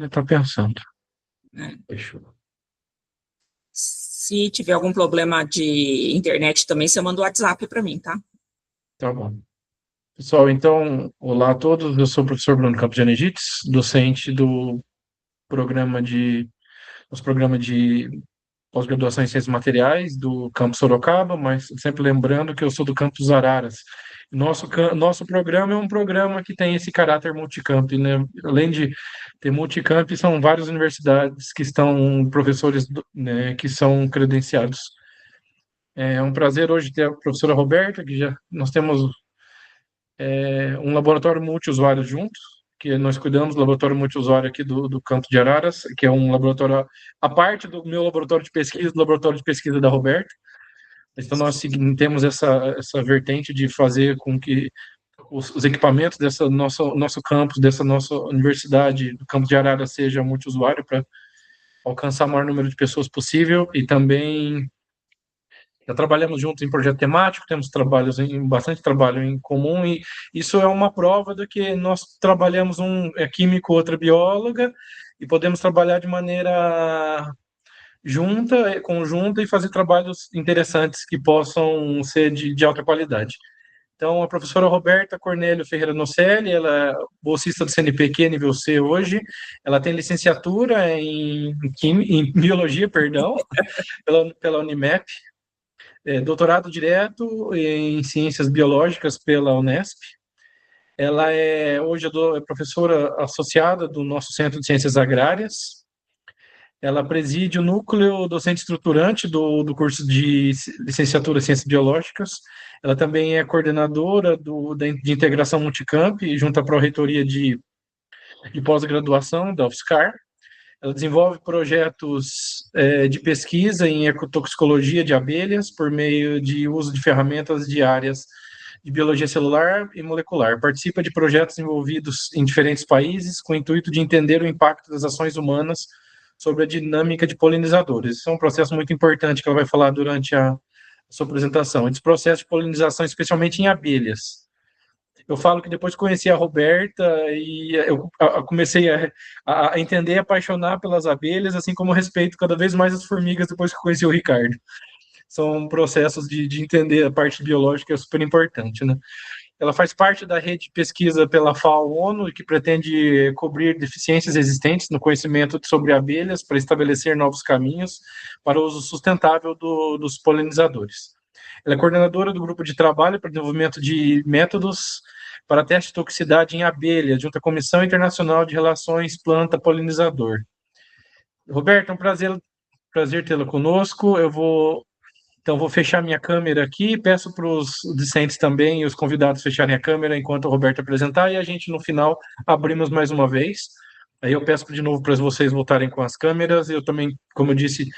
Eu estou pensando. Né? Deixa eu... Se tiver algum problema de internet também, você manda o WhatsApp para mim, tá? Tá bom. Pessoal, então, olá a todos. Eu sou o professor Bruno Campos de Anegites, docente do programa de, dos programas de pós-graduação em Ciências Materiais do campus Sorocaba, mas sempre lembrando que eu sou do campus Araras. Nosso programa é um programa que tem esse caráter multicamp, né? Além de ter multicamp, são várias universidades que estão professores, né, que são credenciados. É um prazer hoje ter a professora Roberta, que já nós temos um laboratório multiusuário juntos, que nós cuidamos do laboratório multiusuário aqui do campus de Araras, que é um laboratório a parte do meu laboratório de pesquisa, do laboratório de pesquisa da Roberta. Então, temos essa vertente de fazer com que os equipamentos dessa nosso campus, dessa nossa universidade, do campus de Araras, seja multiusuário para alcançar o maior número de pessoas possível e também já trabalhamos juntos em projeto temático, temos bastante trabalho em comum, e isso é uma prova de que nós trabalhamos, um é químico, outra é bióloga, e podemos trabalhar de maneira conjunta, e fazer trabalhos interessantes que possam ser de alta qualidade. Então, a professora Roberta Cornélio Ferreira Nocelli, ela é bolsista do CNPq nível C hoje, ela tem licenciatura em biologia, perdão, pela Unimep, doutorado direto em ciências biológicas pela Unesp. Ela hoje é professora associada do nosso Centro de Ciências Agrárias. Ela preside o núcleo docente estruturante do curso de licenciatura em Ciências Biológicas. Ela também é coordenadora de integração multicamp, junto à Pró-Reitoria de pós-graduação da UFSCar. Ela desenvolve projetos de pesquisa em ecotoxicologia de abelhas por meio de uso de ferramentas de áreas de biologia celular e molecular. Participa de projetos envolvidos em diferentes países com o intuito de entender o impacto das ações humanas sobre a dinâmica de polinizadores. Isso é um processo muito importante que ela vai falar durante a sua apresentação. Esse processo de polinização, especialmente em abelhas. Eu falo que depois que conheci a Roberta, e eu comecei a entender e apaixonar pelas abelhas, assim como eu respeito cada vez mais as formigas depois que conheci o Ricardo. São processos de entender a parte biológica, é super importante, né? Ela faz parte da rede de pesquisa pela FAO-ONU, que pretende cobrir deficiências existentes no conhecimento sobre abelhas para estabelecer novos caminhos para o uso sustentável dos polinizadores. Ela é coordenadora do grupo de trabalho para desenvolvimento de métodos para teste de toxicidade em abelhas, junto à Comissão Internacional de Relações Planta-Polinizador. Roberto, é um prazer tê-la conosco. Então, vou fechar minha câmera aqui, peço para os discentes também e os convidados fecharem a câmera enquanto o Roberto apresentar, e a gente, no final, abrimos mais uma vez. Aí eu peço de novo para vocês voltarem com as câmeras. Eu também, como eu disse,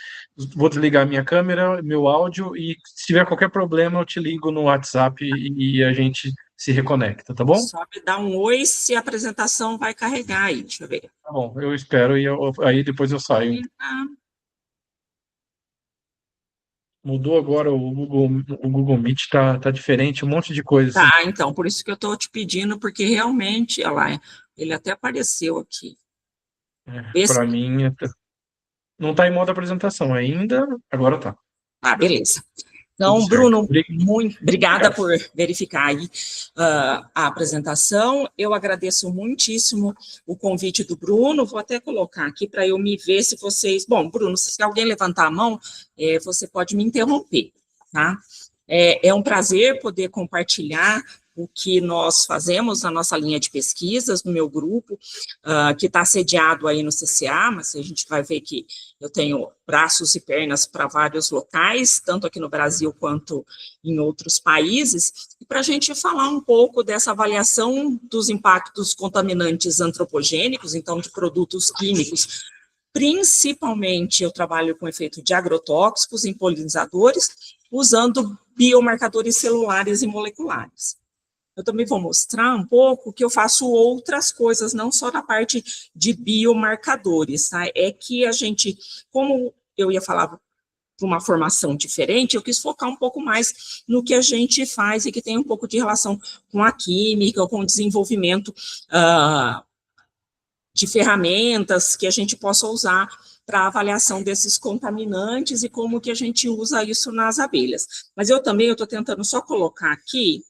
vou desligar minha câmera, meu áudio, e se tiver qualquer problema, eu te ligo no WhatsApp e a gente se reconecta, tá bom? Só me dá um oi se a apresentação vai carregar aí, deixa eu ver. Tá bom, eu espero, e aí depois eu saio. Ah, Mudou agora o Google Meet, tá diferente, um monte de coisa assim. tá, então, por isso que eu estou te pedindo, porque realmente, olha lá, ele até apareceu aqui. Para Esse, mim, não está em modo apresentação ainda, agora tá. beleza. Tudo Então, certo. Bruno, muito obrigada Obrigado. por verificar aí a apresentação. Eu agradeço muitíssimo o convite do Bruno. Vou até colocar aqui para eu me ver se vocês. Bom, Bruno, se alguém levantar a mão, você pode me interromper, tá? É um prazer poder compartilhar o que nós fazemos na nossa linha de pesquisas, no meu grupo, que está sediado aí no CCA, mas a gente vai ver que eu tenho braços e pernas para vários locais, tanto aqui no Brasil quanto em outros países, e para a gente falar um pouco dessa avaliação dos impactos contaminantes antropogênicos, então de produtos químicos. Principalmente eu trabalho com efeito de agrotóxicos em polinizadores, usando biomarcadores celulares e moleculares. Eu também vou mostrar um pouco que eu faço outras coisas, não só na parte de biomarcadores, tá? É que a gente, como eu ia falar para uma formação diferente, eu quis focar um pouco mais no que a gente faz e que tem um pouco de relação com a química ou com o desenvolvimento de ferramentas que a gente possa usar para avaliação desses contaminantes e como que a gente usa isso nas abelhas. Mas eu estou tentando só colocar aqui,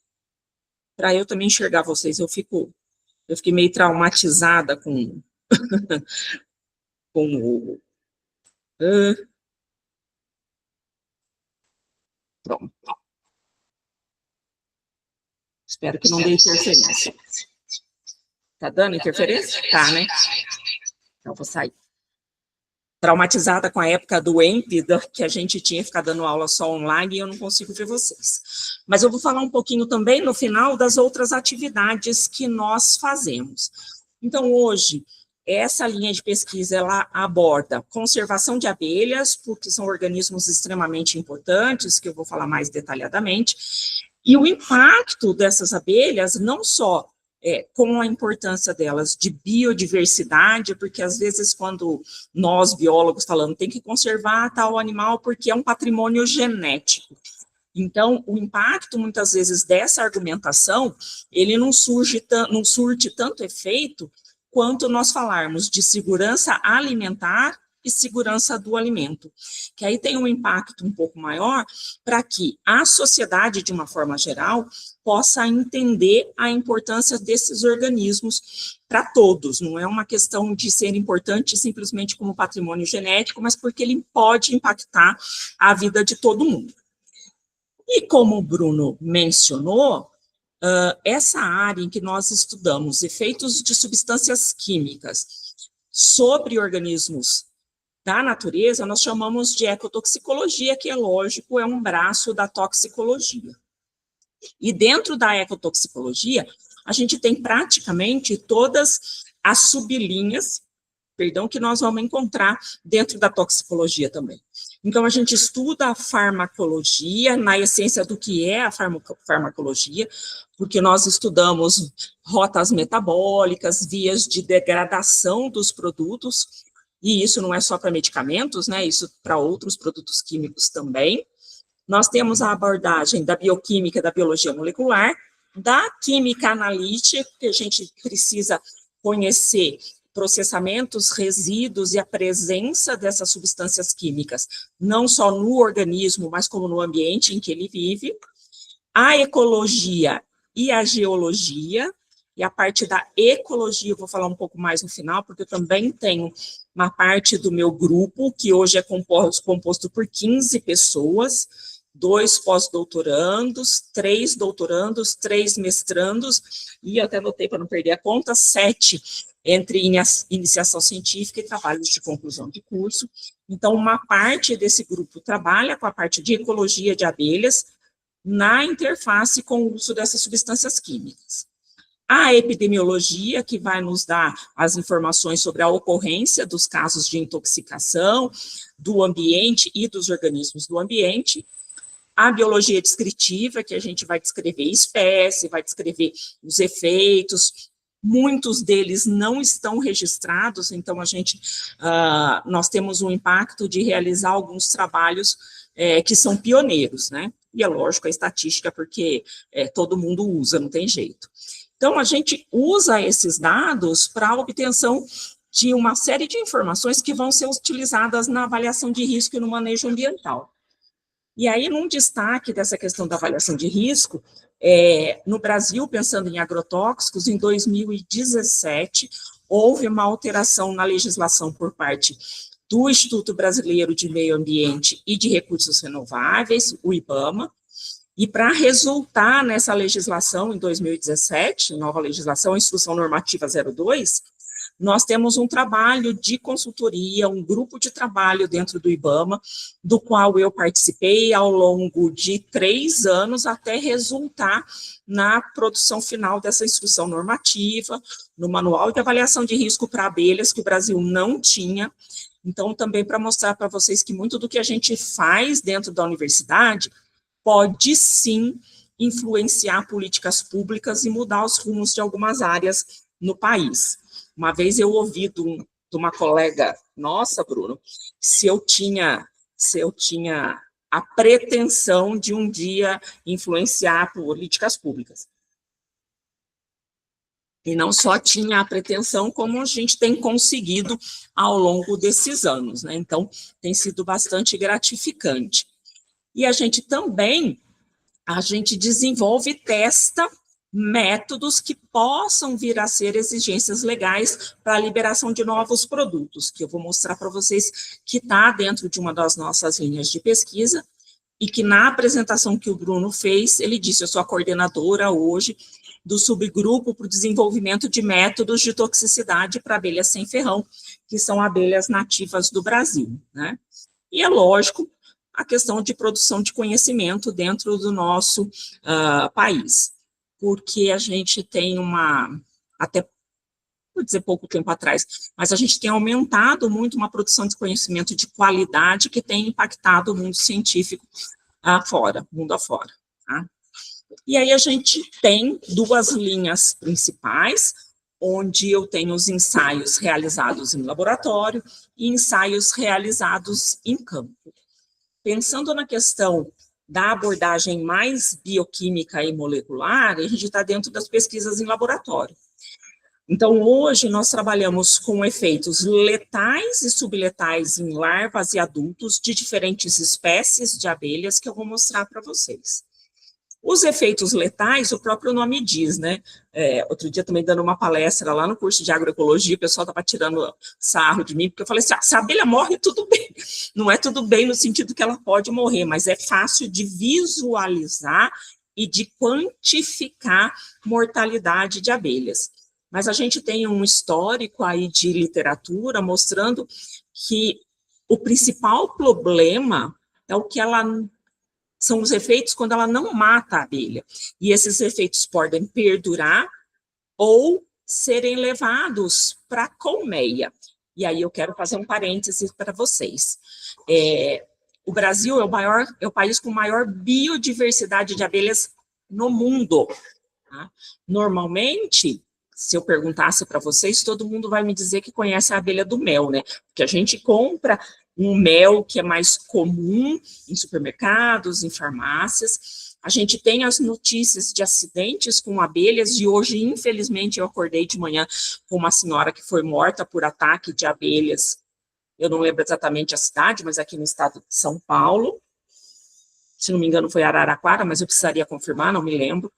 para eu também enxergar vocês, eu fiquei meio traumatizada com, com o... Pronto. Espero que não dê interferência. Tá dando interferência? Tá, né? Então, vou sair. Traumatizada com a época do EMP, que a gente tinha que ficar dando aula só online, e eu não consigo ver vocês. Mas eu vou falar um pouquinho também, no final, das outras atividades que nós fazemos. Então, hoje, essa linha de pesquisa, ela aborda conservação de abelhas, porque são organismos extremamente importantes, que eu vou falar mais detalhadamente, e o impacto dessas abelhas, não só com a importância delas de biodiversidade, porque às vezes quando nós, biólogos, falamos, tem que conservar tal animal porque é um patrimônio genético. Então, o impacto, muitas vezes, dessa argumentação, ele não surte tanto efeito quanto nós falarmos de segurança alimentar e segurança do alimento, que aí tem um impacto um pouco maior para que a sociedade, de uma forma geral, possa entender a importância desses organismos para todos. Não é uma questão de ser importante simplesmente como patrimônio genético, mas porque ele pode impactar a vida de todo mundo. E como o Bruno mencionou, essa área em que nós estudamos efeitos de substâncias químicas sobre organismos da natureza, nós chamamos de ecotoxicologia, que é lógico, é um braço da toxicologia. E dentro da ecotoxicologia, a gente tem praticamente todas as sublinhas, que nós vamos encontrar dentro da toxicologia também. Então, a gente estuda a farmacologia, na essência do que é a farmacologia, porque nós estudamos rotas metabólicas, vias de degradação dos produtos, e isso não é só para medicamentos, né? Isso para outros produtos químicos também. Nós temos a abordagem da bioquímica, da biologia molecular, da química analítica, que a gente precisa conhecer processamentos, resíduos e a presença dessas substâncias químicas, não só no organismo, mas como no ambiente em que ele vive. A ecologia e a geologia, e a parte da ecologia eu vou falar um pouco mais no final, porque eu também tenho uma parte do meu grupo, que hoje é composto por 15 pessoas, 2 pós-doutorandos, 3 doutorandos, 3 mestrandos, e até anotei para não perder a conta, 7 entre iniciação científica e trabalhos de conclusão de curso. Então, uma parte desse grupo trabalha com a parte de ecologia de abelhas na interface com o uso dessas substâncias químicas. A epidemiologia, que vai nos dar as informações sobre a ocorrência dos casos de intoxicação do ambiente e dos organismos do ambiente. A biologia descritiva, que a gente vai descrever espécie, vai descrever os efeitos. Muitos deles não estão registrados, então nós temos um impacto de realizar alguns trabalhos que são pioneiros, né? E é lógico, a estatística, porque todo mundo usa, não tem jeito. Então, a gente usa esses dados para a obtenção de uma série de informações que vão ser utilizadas na avaliação de risco e no manejo ambiental. E aí, num destaque dessa questão da avaliação de risco, no Brasil, pensando em agrotóxicos, em 2017, houve uma alteração na legislação por parte do Instituto Brasileiro de Meio Ambiente e de Recursos Renováveis, o IBAMA, e para resultar nessa legislação, em 2017, nova legislação, Instrução Normativa 02, nós temos um trabalho de consultoria, um grupo de trabalho dentro do IBAMA, do qual eu participei ao longo de 3 anos, até resultar na produção final dessa instrução normativa, no Manual de Avaliação de Risco para Abelhas, que o Brasil não tinha. Então, também para mostrar para vocês que muito do que a gente faz dentro da universidade pode, sim, influenciar políticas públicas e mudar os rumos de algumas áreas no país. Uma vez eu ouvi de uma colega nossa, Bruno, se eu tinha a pretensão de um dia influenciar políticas públicas. E não só tinha a pretensão, como a gente tem conseguido ao longo desses anos, né? Então, tem sido bastante gratificante. E a gente também, desenvolve e testa métodos que possam vir a ser exigências legais para a liberação de novos produtos, que eu vou mostrar para vocês que está dentro de uma das nossas linhas de pesquisa, e que na apresentação que o Bruno fez, ele disse, eu sou a coordenadora hoje do subgrupo para o desenvolvimento de métodos de toxicidade para abelhas sem ferrão, que são abelhas nativas do Brasil, né? E é lógico, a questão de produção de conhecimento dentro do nosso país, porque a gente tem até vou dizer pouco tempo atrás, mas a gente tem aumentado muito uma produção de conhecimento de qualidade que tem impactado o mundo científico mundo afora, tá? E aí a gente tem duas linhas principais, onde eu tenho os ensaios realizados em laboratório e ensaios realizados em campo. Pensando na questão da abordagem mais bioquímica e molecular, a gente está dentro das pesquisas em laboratório. Então, hoje, nós trabalhamos com efeitos letais e subletais em larvas e adultos de diferentes espécies de abelhas, que eu vou mostrar para vocês. Os efeitos letais, o próprio nome diz, né? Outro dia também dando uma palestra lá no curso de agroecologia, o pessoal estava tirando sarro de mim, porque eu falei assim, se a abelha morre, tudo bem. Não é tudo bem no sentido que ela pode morrer, mas é fácil de visualizar e de quantificar mortalidade de abelhas. Mas a gente tem um histórico aí de literatura mostrando que o principal problema é o que são os efeitos quando ela não mata a abelha. E esses efeitos podem perdurar ou serem levados para a colmeia. E aí eu quero fazer um parênteses para vocês. O Brasil é o país com maior biodiversidade de abelhas no mundo. Tá? Normalmente, se eu perguntasse para vocês, todo mundo vai me dizer que conhece a abelha do mel, né? Porque a gente compra um mel que é mais comum em supermercados, em farmácias. A gente tem as notícias de acidentes com abelhas, e hoje, infelizmente, eu acordei de manhã com uma senhora que foi morta por ataque de abelhas. Eu não lembro exatamente a cidade, mas aqui no estado de São Paulo. Se não me engano, foi Araraquara, mas eu precisaria confirmar, não me lembro.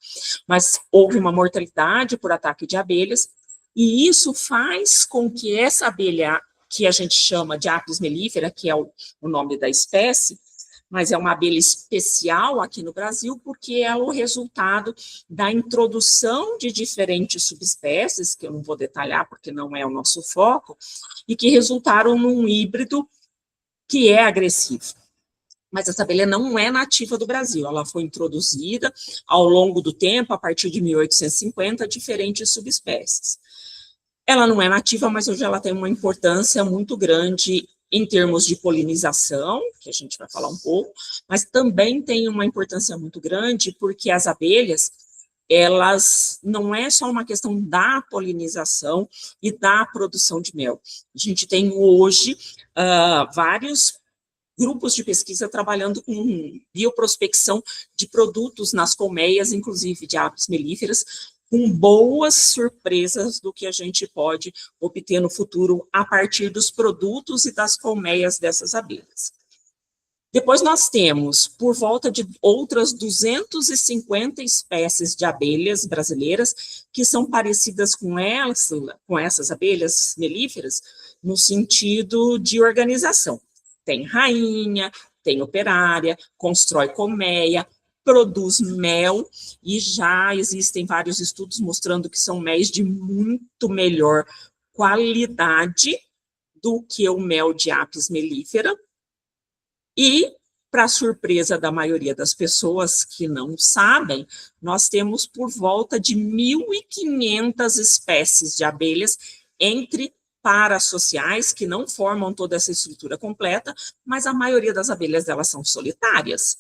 Mas houve uma mortalidade por ataque de abelhas, e isso faz com que essa abelha, que a gente chama de Apis mellifera, que é o nome da espécie, mas é uma abelha especial aqui no Brasil, porque é o resultado da introdução de diferentes subespécies, que eu não vou detalhar porque não é o nosso foco, e que resultaram num híbrido que é agressivo. Mas essa abelha não é nativa do Brasil, ela foi introduzida ao longo do tempo, a partir de 1850, diferentes subespécies. Ela não é nativa, mas hoje ela tem uma importância muito grande em termos de polinização, que a gente vai falar um pouco, mas também tem uma importância muito grande porque as abelhas, elas não é só uma questão da polinização e da produção de mel. A gente tem hoje vários grupos de pesquisa trabalhando com bioprospecção de produtos nas colmeias, inclusive de Apis mellíferas, com boas surpresas do que a gente pode obter no futuro a partir dos produtos e das colmeias dessas abelhas. Depois nós temos, por volta de outras 250 espécies de abelhas brasileiras que são parecidas com essas abelhas melíferas no sentido de organização. Tem rainha, tem operária, constrói colmeia, produz mel, e já existem vários estudos mostrando que são méis de muito melhor qualidade do que o mel de Apis mellifera. E, para surpresa da maioria das pessoas que não sabem, nós temos por volta de 1.500 espécies de abelhas entre parasociais, que não formam toda essa estrutura completa, mas a maioria das abelhas delas são solitárias.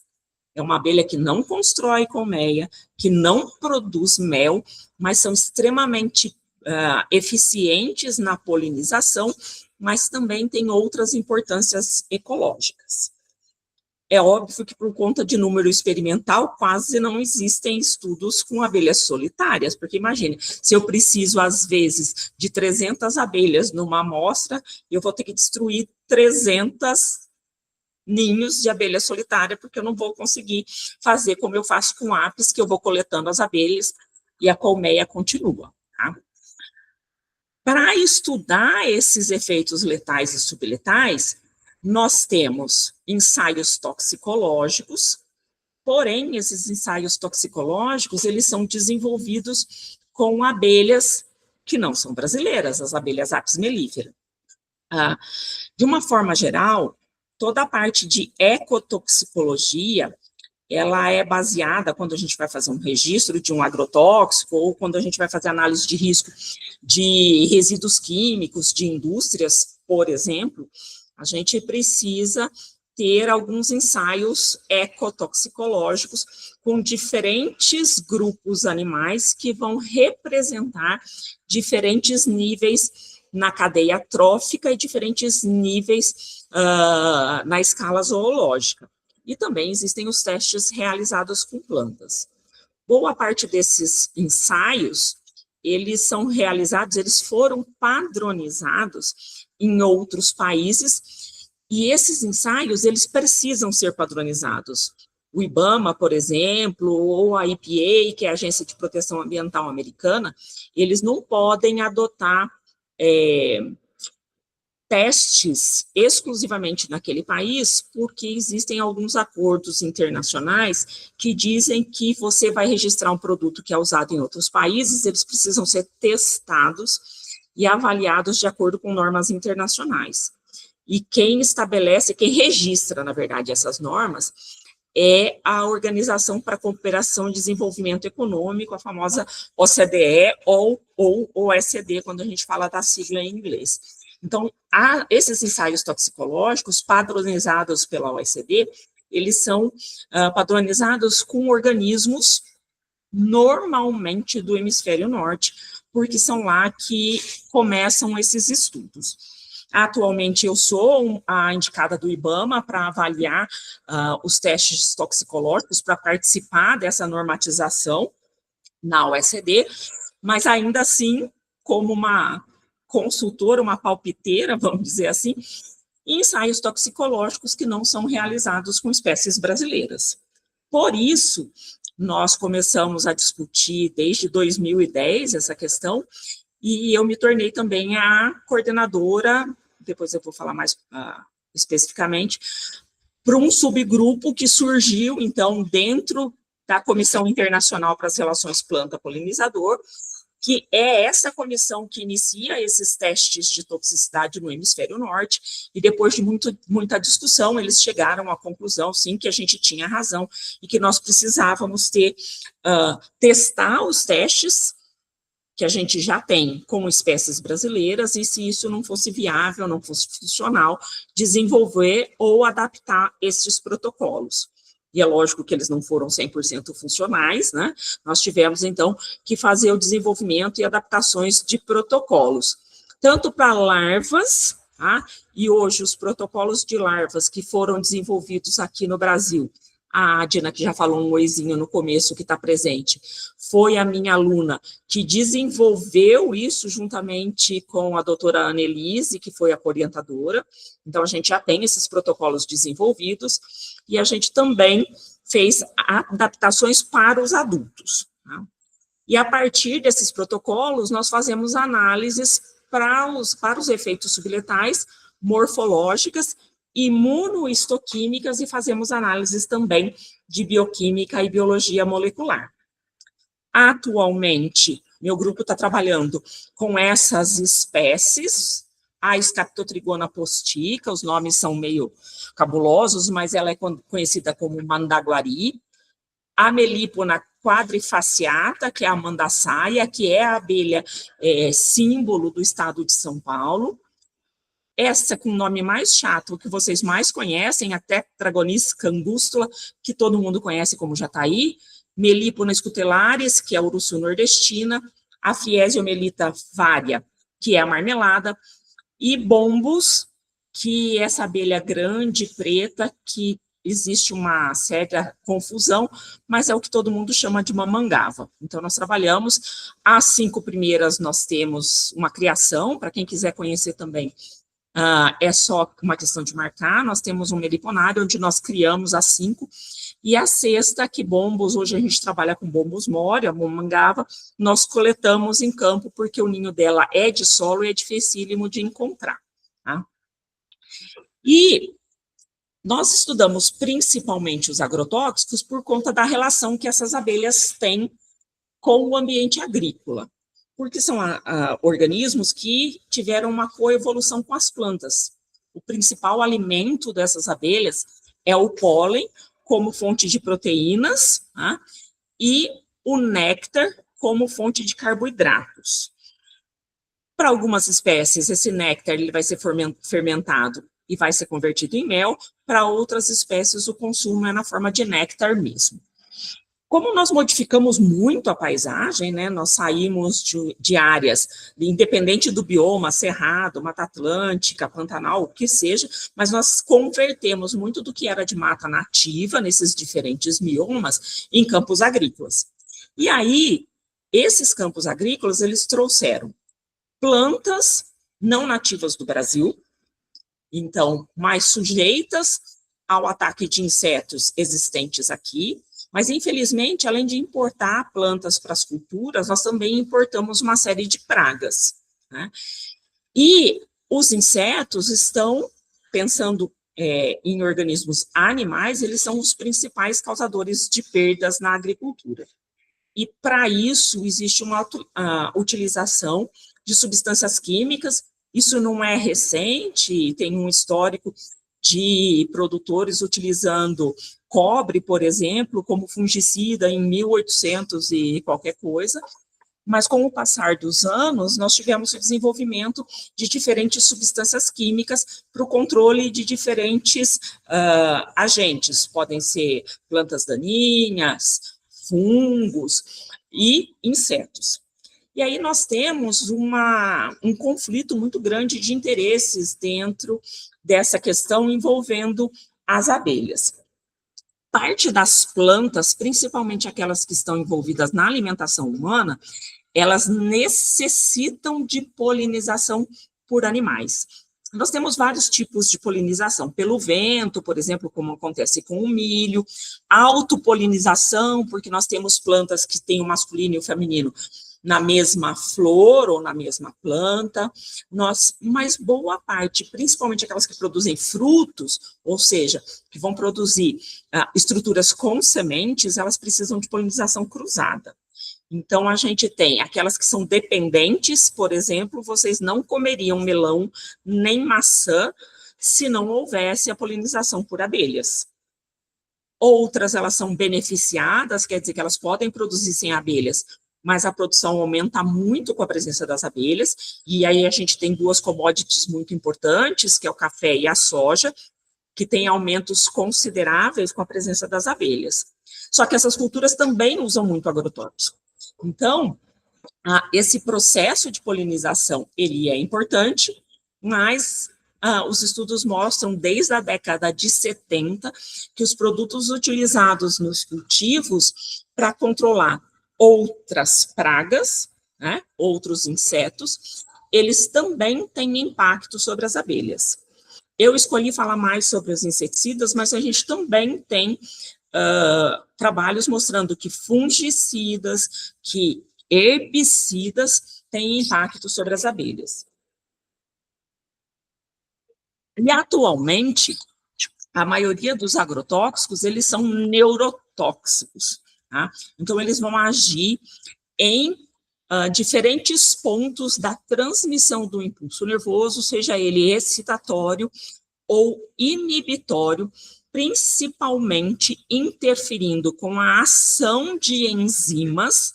É uma abelha que não constrói colmeia, que não produz mel, mas são extremamente eficientes na polinização, mas também tem outras importâncias ecológicas. É óbvio que, por conta de número experimental, quase não existem estudos com abelhas solitárias, porque imagine, se eu preciso, às vezes, de 300 abelhas numa amostra, eu vou ter que destruir 300 ninhos de abelha solitária, porque eu não vou conseguir fazer como eu faço com apis, que eu vou coletando as abelhas e a colmeia continua, tá? Para estudar esses efeitos letais e subletais, nós temos ensaios toxicológicos, porém, esses ensaios toxicológicos, eles são desenvolvidos com abelhas que não são brasileiras, as abelhas apis mellifera. De uma forma geral, toda a parte de ecotoxicologia, ela é baseada, quando a gente vai fazer um registro de um agrotóxico, ou quando a gente vai fazer análise de risco de resíduos químicos, de indústrias, por exemplo, a gente precisa ter alguns ensaios ecotoxicológicos com diferentes grupos animais que vão representar diferentes níveis na cadeia trófica e diferentes níveis na escala zoológica. E também existem os testes realizados com plantas. Boa parte desses ensaios, eles são realizados, eles foram padronizados em outros países, e esses ensaios, eles precisam ser padronizados. O IBAMA, por exemplo, ou a EPA, que é a Agência de Proteção Ambiental Americana, eles não podem adotar testes exclusivamente naquele país, porque existem alguns acordos internacionais que dizem que você vai registrar um produto que é usado em outros países, eles precisam ser testados e avaliados de acordo com normas internacionais. E quem estabelece, quem registra, na verdade, essas normas, é a Organização para a Cooperação e Desenvolvimento Econômico, a famosa OCDE ou OECD, quando a gente fala da sigla em inglês. Então, esses ensaios toxicológicos padronizados pela OECD, eles são padronizados com organismos normalmente do hemisfério norte, porque são lá que começam esses estudos. Atualmente, eu sou a indicada do IBAMA para avaliar os testes toxicológicos, para participar dessa normatização na OECD, mas ainda assim, como uma consultora, uma palpiteira, vamos dizer assim, em ensaios toxicológicos que não são realizados com espécies brasileiras. Por isso, nós começamos a discutir desde 2010 essa questão, e eu me tornei também a coordenadora, depois eu vou falar mais especificamente, para um subgrupo que surgiu, então, dentro da Comissão Internacional para as Relações Planta-Polinizador, que é essa comissão que inicia esses testes de toxicidade no hemisfério norte, e depois de muita discussão, eles chegaram à conclusão, sim, que a gente tinha razão, e que nós precisávamos testar os testes que a gente já tem com espécies brasileiras, e se isso não fosse viável, não fosse funcional, desenvolver ou adaptar esses protocolos. E é lógico que eles não foram 100% funcionais, né? Nós tivemos, então, que fazer o desenvolvimento e adaptações de protocolos, tanto para larvas, tá? E hoje os protocolos de larvas que foram desenvolvidos aqui no Brasil, a Adina, que já falou um oizinho no começo, que está presente, foi a minha aluna que desenvolveu isso juntamente com a doutora Annelise, que foi a orientadora. Então, a gente já tem esses protocolos desenvolvidos, e a gente também fez adaptações para os adultos. Tá? E a partir desses protocolos, nós fazemos análises para os efeitos subletais, morfológicas, imunohistoquímicas, e fazemos análises também de bioquímica e biologia molecular. Atualmente, meu grupo está trabalhando com essas espécies, a Scaptotrigona postica, os nomes são meio cabulosos, mas ela é conhecida como mandaguari, a Melipona quadrifaciata, que é a mandaçaia, que é a abelha símbolo do estado de São Paulo. Essa com o nome mais chato, que vocês mais conhecem, a Tetragonis cangústula, que todo mundo conhece como jataí, Melipona scutelaris, que é a urussu nordestina, a Phiesiomelita varia, que é a marmelada, e bombus, que é essa abelha grande, preta, que existe uma certa confusão, mas é o que todo mundo chama de mamangava. Então, nós trabalhamos, as 5 primeiras nós temos uma criação, para quem quiser conhecer também, é só uma questão de marcar, nós temos um meliponário onde nós criamos as 5, e a sexta, que bombos, hoje a gente trabalha com bombos mori, a mamangava, nós coletamos em campo, porque o ninho dela é de solo e é dificílimo de encontrar. Tá? E nós estudamos principalmente os agrotóxicos por conta da relação que essas abelhas têm com o ambiente agrícola, porque são organismos que tiveram uma coevolução com as plantas. O principal alimento dessas abelhas é o pólen, como fonte de proteínas, tá? E o néctar como fonte de carboidratos. Para algumas espécies, esse néctar ele vai ser fermentado e vai ser convertido em mel. Para outras espécies, o consumo é na forma de néctar mesmo. Como nós modificamos muito a paisagem, né, nós saímos de áreas, independente do bioma, cerrado, Mata Atlântica, Pantanal, o que seja, mas nós convertemos muito do que era de mata nativa, nesses diferentes biomas, em campos agrícolas. E aí, esses campos agrícolas, eles trouxeram plantas não nativas do Brasil, então, mais sujeitas ao ataque de insetos existentes aqui, mas, infelizmente, além de importar plantas para as culturas, nós também importamos uma série de pragas, né? E os insetos estão, pensando em organismos animais, eles são os principais causadores de perdas na agricultura. E, para isso, existe uma utilização de substâncias químicas. Isso não é recente, tem um histórico de produtores utilizando cobre, por exemplo, como fungicida em 1800 e qualquer coisa, mas com o passar dos anos, nós tivemos o desenvolvimento de diferentes substâncias químicas para o controle de diferentes agentes, podem ser plantas daninhas, fungos e insetos. E aí nós temos um conflito muito grande de interesses dentro dessa questão envolvendo as abelhas. Parte das plantas, principalmente aquelas que estão envolvidas na alimentação humana, elas necessitam de polinização por animais. Nós temos vários tipos de polinização, pelo vento, por exemplo, como acontece com o milho, autopolinização, porque nós temos plantas que têm o masculino e o feminino na mesma flor ou na mesma planta, mas boa parte, principalmente aquelas que produzem frutos, ou seja, que vão produzir estruturas com sementes, elas precisam de polinização cruzada. Então, a gente tem aquelas que são dependentes, por exemplo, vocês não comeriam melão nem maçã se não houvesse a polinização por abelhas. Outras, elas são beneficiadas, quer dizer que elas podem produzir sem abelhas, mas a produção aumenta muito com a presença das abelhas, e aí a gente tem 2 commodities muito importantes, que é o café e a soja, que têm aumentos consideráveis com a presença das abelhas. Só que essas culturas também usam muito agrotóxico. Então, esse processo de polinização, ele é importante, mas os estudos mostram, desde a década de 70, que os produtos utilizados nos cultivos para controlar outras pragas, né, outros insetos, eles também têm impacto sobre as abelhas. Eu escolhi falar mais sobre os inseticidas, mas a gente também tem trabalhos mostrando que fungicidas, que herbicidas têm impacto sobre as abelhas. E, atualmente, a maioria dos agrotóxicos, eles são neurotóxicos. Tá? Então, eles vão agir em diferentes pontos da transmissão do impulso nervoso, seja ele excitatório ou inibitório, principalmente interferindo com a ação de enzimas,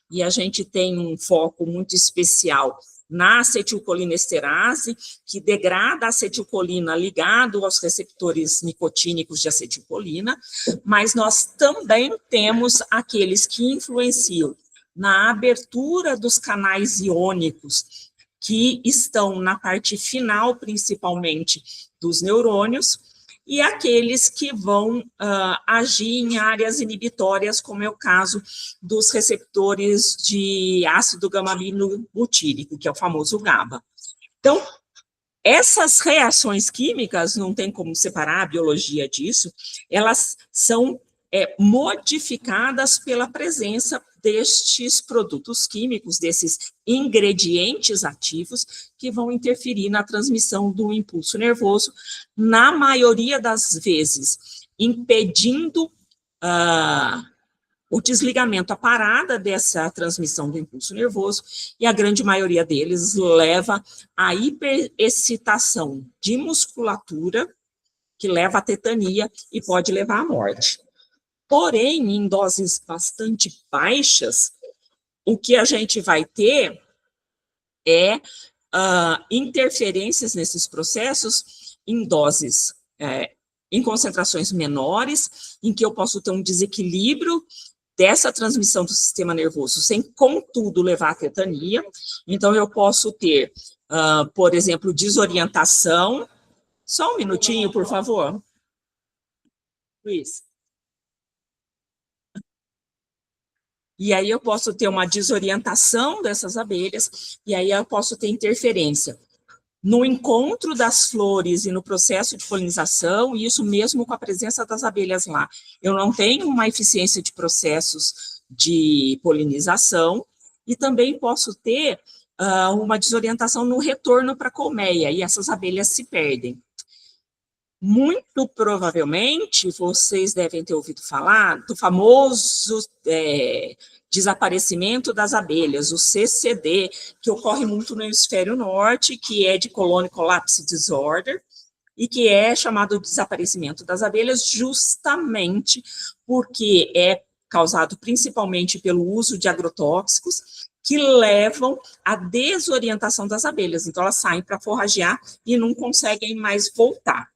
e a gente tem um foco muito especial na acetilcolinesterase, que degrada a acetilcolina ligado aos receptores nicotínicos de acetilcolina, mas nós também temos aqueles que influenciam na abertura dos canais iônicos, que estão na parte final, principalmente, dos neurônios, e aqueles que vão agir em áreas inibitórias, como é o caso dos receptores de ácido gama-aminobutírico, que é o famoso GABA. Então, essas reações químicas, não tem como separar a biologia disso, elas são modificadas pela presença destes produtos químicos, desses ingredientes ativos que vão interferir na transmissão do impulso nervoso, na maioria das vezes, impedindo o desligamento, a parada dessa transmissão do impulso nervoso, e a grande maioria deles leva à hiperexcitação de musculatura, que leva à tetania e pode levar à morte. Porém, em doses bastante baixas, o que a gente vai ter é interferências nesses processos em doses, em concentrações menores, em que eu posso ter um desequilíbrio dessa transmissão do sistema nervoso, sem, contudo, levar à tetania. Então, eu posso ter, por exemplo, desorientação. Só um minutinho, por favor. Luiz. E aí eu posso ter uma desorientação dessas abelhas, e aí eu posso ter interferência no encontro das flores e no processo de polinização, e isso mesmo com a presença das abelhas lá. Eu não tenho uma eficiência de processos de polinização, e também posso ter uma desorientação no retorno para a colmeia, e essas abelhas se perdem. Muito provavelmente, vocês devem ter ouvido falar do famoso desaparecimento das abelhas, o CCD, que ocorre muito no hemisfério norte, que é de Colony Collapse Disorder, e que é chamado de desaparecimento das abelhas justamente porque é causado principalmente pelo uso de agrotóxicos, que levam à desorientação das abelhas. Então, elas saem para forragear e não conseguem mais voltar.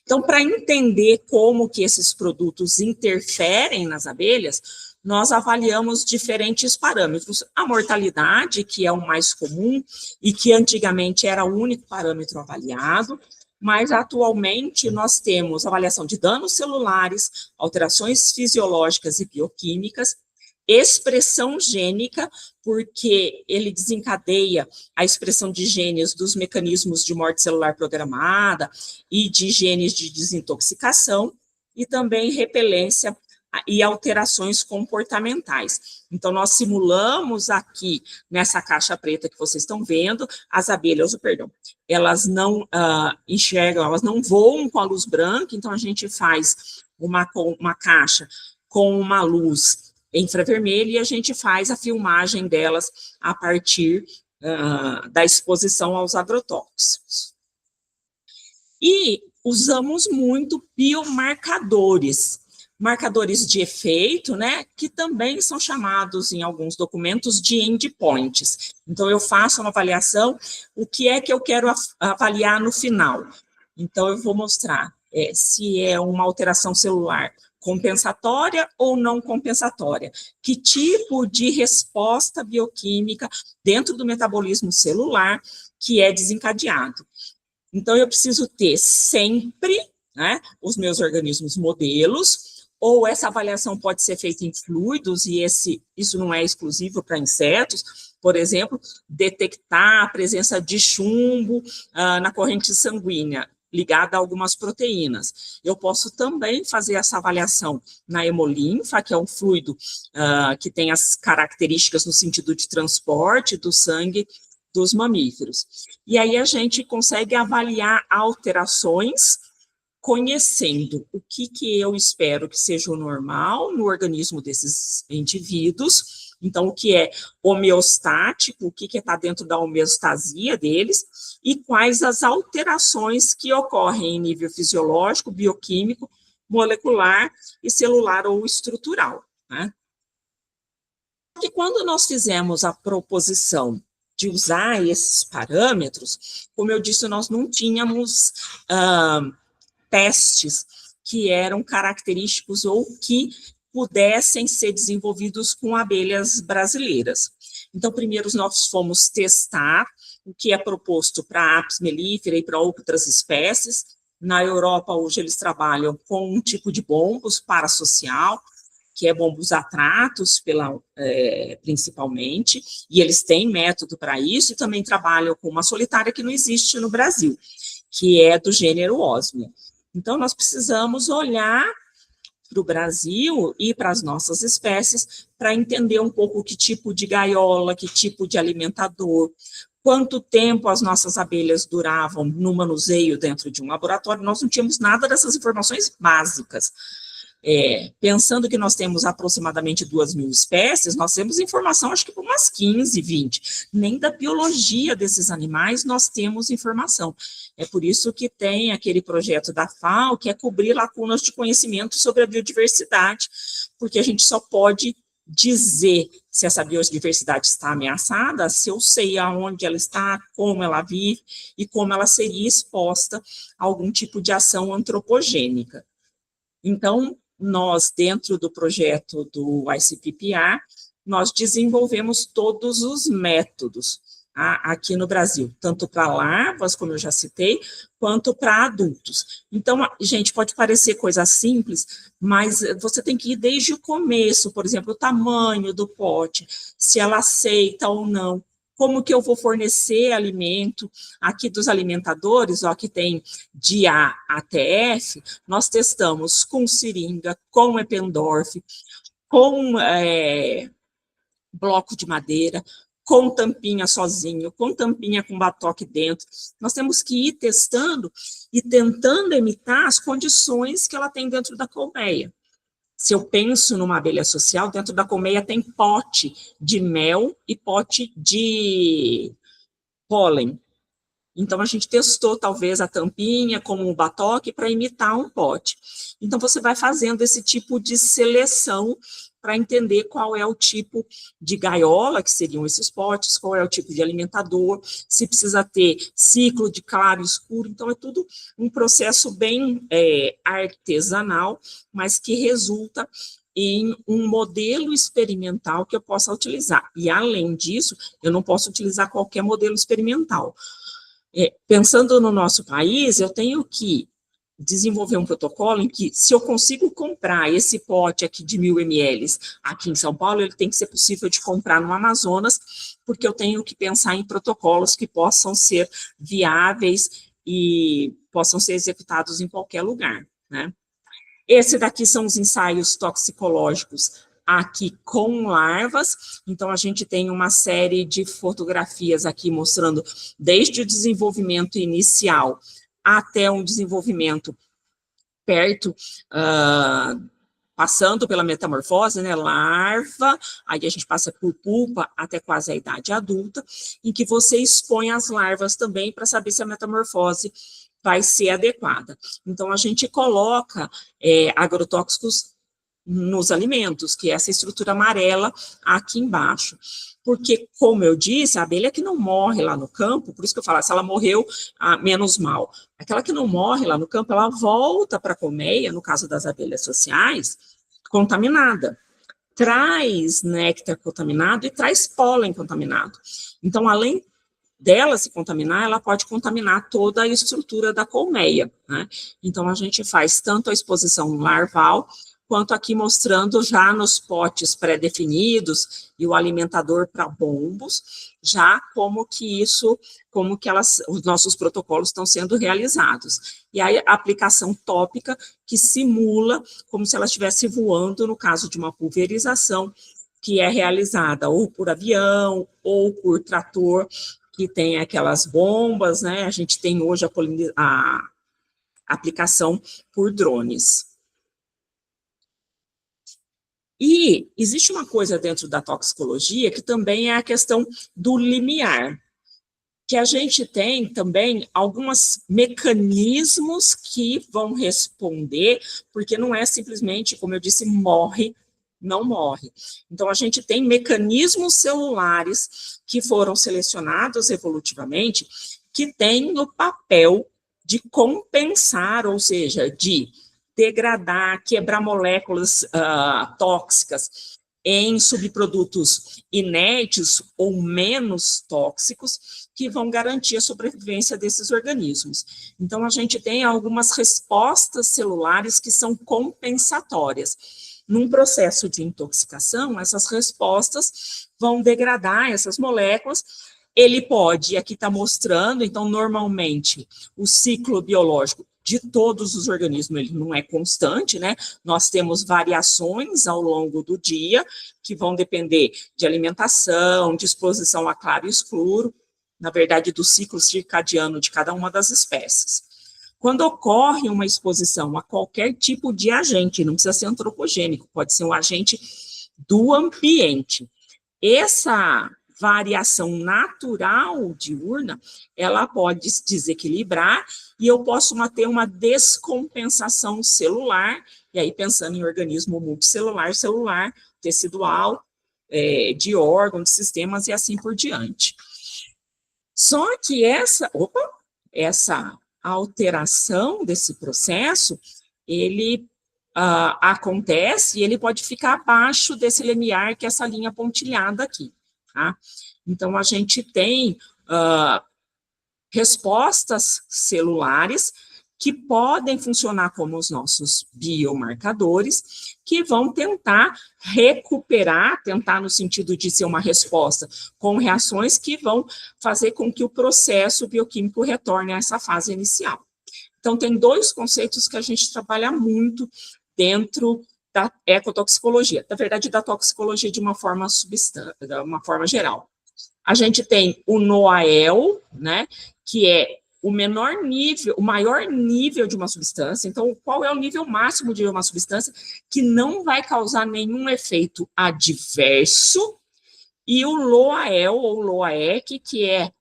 Então, para entender como que esses produtos interferem nas abelhas, nós avaliamos diferentes parâmetros. A mortalidade, que é o mais comum e que antigamente era o único parâmetro avaliado, mas atualmente nós temos avaliação de danos celulares, alterações fisiológicas e bioquímicas, expressão gênica, porque ele desencadeia a expressão de genes dos mecanismos de morte celular programada e de genes de desintoxicação, e também repelência e alterações comportamentais. Então, nós simulamos aqui, nessa caixa preta que vocês estão vendo, as abelhas, elas não enxergam, elas não voam com a luz branca, então a gente faz uma caixa com uma luz infravermelho, e a gente faz a filmagem delas a partir da exposição aos agrotóxicos. E usamos muito biomarcadores, marcadores de efeito, né, que também são chamados em alguns documentos de endpoints. Então, eu faço uma avaliação, o que é que eu quero avaliar no final? Então, eu vou mostrar se é uma alteração celular compensatória ou não compensatória, que tipo de resposta bioquímica dentro do metabolismo celular que é desencadeado. Então, eu preciso ter sempre, né, os meus organismos modelos, ou essa avaliação pode ser feita em fluidos, e isso não é exclusivo para insetos, por exemplo, detectar a presença de chumbo na corrente sanguínea, ligada a algumas proteínas. Eu posso também fazer essa avaliação na hemolinfa, que é um fluido que tem as características no sentido de transporte do sangue dos mamíferos. E aí a gente consegue avaliar alterações conhecendo o que eu espero que seja o normal no organismo desses indivíduos, então o que é homeostático, o que está dentro da homeostasia deles, e quais as alterações que ocorrem em nível fisiológico, bioquímico, molecular e celular ou estrutural, né? E quando nós fizemos a proposição de usar esses parâmetros, como eu disse, nós não tínhamos testes que eram característicos ou que pudessem ser desenvolvidos com abelhas brasileiras. Então, primeiro nós fomos testar o que é proposto para a Apis mellifera e para outras espécies, Na Europa, hoje, eles trabalham com um tipo de bombos parasocial, que é bombos atratos, principalmente, e eles têm método para isso, e também trabalham com uma solitária que não existe no Brasil, que é do gênero Osmia. Então, nós precisamos olhar para o Brasil e para as nossas espécies para entender um pouco que tipo de gaiola, que tipo de alimentador, quanto tempo as nossas abelhas duravam no manuseio dentro de um laboratório. Nós não tínhamos nada dessas informações básicas. Pensando que nós temos aproximadamente 2.000 espécies, nós temos informação, acho que por umas 15, 20. Nem da biologia desses animais nós temos informação. É por isso que tem aquele projeto da FAO, que é cobrir lacunas de conhecimento sobre a biodiversidade, porque a gente só pode dizer se essa biodiversidade está ameaçada, se eu sei aonde ela está, como ela vive e como ela seria exposta a algum tipo de ação antropogênica. Então, nós, dentro do projeto do ICPPR, nós desenvolvemos todos os métodos aqui no Brasil, tanto para larvas, como eu já citei, quanto para adultos. Então, gente, pode parecer coisa simples, mas você tem que ir desde o começo, por exemplo, o tamanho do pote, se ela aceita ou não, como que eu vou fornecer alimento. Aqui dos alimentadores, ó, que tem de A até F, nós testamos com seringa, com Eppendorf, com bloco de madeira, com tampinha sozinho, com tampinha com batoque dentro. Nós temos que ir testando e tentando imitar as condições que ela tem dentro da colmeia. Se eu penso numa abelha social, dentro da colmeia tem pote de mel e pote de pólen. Então, a gente testou, talvez, a tampinha como um batoque para imitar um pote. Então, você vai fazendo esse tipo de seleção para entender qual é o tipo de gaiola, que seriam esses potes, qual é o tipo de alimentador, se precisa ter ciclo de claro e escuro. Então, é tudo um processo bem artesanal, mas que resulta em um modelo experimental que eu possa utilizar. E, além disso, eu não posso utilizar qualquer modelo experimental. Pensando no nosso país, eu tenho que desenvolver um protocolo em que, se eu consigo comprar esse pote aqui de 1.000 ml aqui em São Paulo, ele tem que ser possível de comprar no Amazonas, porque eu tenho que pensar em protocolos que possam ser viáveis e possam ser executados em qualquer lugar, né? Esse daqui são os ensaios toxicológicos aqui com larvas. Então, a gente tem uma série de fotografias aqui mostrando desde o desenvolvimento inicial até um desenvolvimento perto, passando pela metamorfose, né, larva, aí a gente passa por pupa até quase a idade adulta, em que você expõe as larvas também para saber se a metamorfose vai ser adequada. Então, a gente coloca agrotóxicos nos alimentos, que é essa estrutura amarela aqui embaixo. Porque, como eu disse, a abelha que não morre lá no campo, por isso que eu falo, se ela morreu, menos mal. Aquela que não morre lá no campo, ela volta para a colmeia, no caso das abelhas sociais, contaminada. Traz néctar contaminado e traz pólen contaminado. Então, além dela se contaminar, ela pode contaminar toda a estrutura da colmeia, né? Então, a gente faz tanto a exposição larval, quanto aqui mostrando já nos potes pré-definidos e o alimentador para bombos, já como que os nossos protocolos estão sendo realizados. E aí a aplicação tópica que simula como se ela estivesse voando no caso de uma pulverização que é realizada ou por avião ou por trator, que tem aquelas bombas, né? A gente tem hoje a aplicação por drones. E existe uma coisa dentro da toxicologia que também é a questão do limiar, que a gente tem também alguns mecanismos que vão responder, porque não é simplesmente, como eu disse, morre, não morre. Então, a gente tem mecanismos celulares que foram selecionados evolutivamente, que têm o papel de compensar, ou seja, de degradar, quebrar moléculas tóxicas em subprodutos inertes ou menos tóxicos, que vão garantir a sobrevivência desses organismos. Então, a gente tem algumas respostas celulares que são compensatórias. Num processo de intoxicação, essas respostas vão degradar essas moléculas. Ele pode, aqui está mostrando, então, normalmente, o ciclo biológico de todos os organismos, ele não é constante, né? Nós temos variações ao longo do dia, que vão depender de alimentação, de exposição a claro e escuro, na verdade, do ciclo circadiano de cada uma das espécies. Quando ocorre uma exposição a qualquer tipo de agente, não precisa ser antropogênico, pode ser um agente do ambiente. Essa variação natural diurna, ela pode desequilibrar e eu posso ter uma descompensação celular, e aí pensando em organismo multicelular, celular, tecidual, de órgãos, de sistemas e assim por diante. Só que essa alteração desse processo, ele acontece e ele pode ficar abaixo desse limiar, que é essa linha pontilhada aqui. Tá? Então, a gente tem respostas celulares que podem funcionar como os nossos biomarcadores, que vão tentar recuperar, tentar no sentido de ser uma resposta com reações que vão fazer com que o processo bioquímico retorne a essa fase inicial. Então, tem dois conceitos que a gente trabalha muito dentro da ecotoxicologia, na verdade, da toxicologia de uma forma geral. A gente tem o NOAEL, né, que é o maior nível de uma substância. Então, qual é o nível máximo de uma substância que não vai causar nenhum efeito adverso, e o LOAEL, ou LOAEC, que é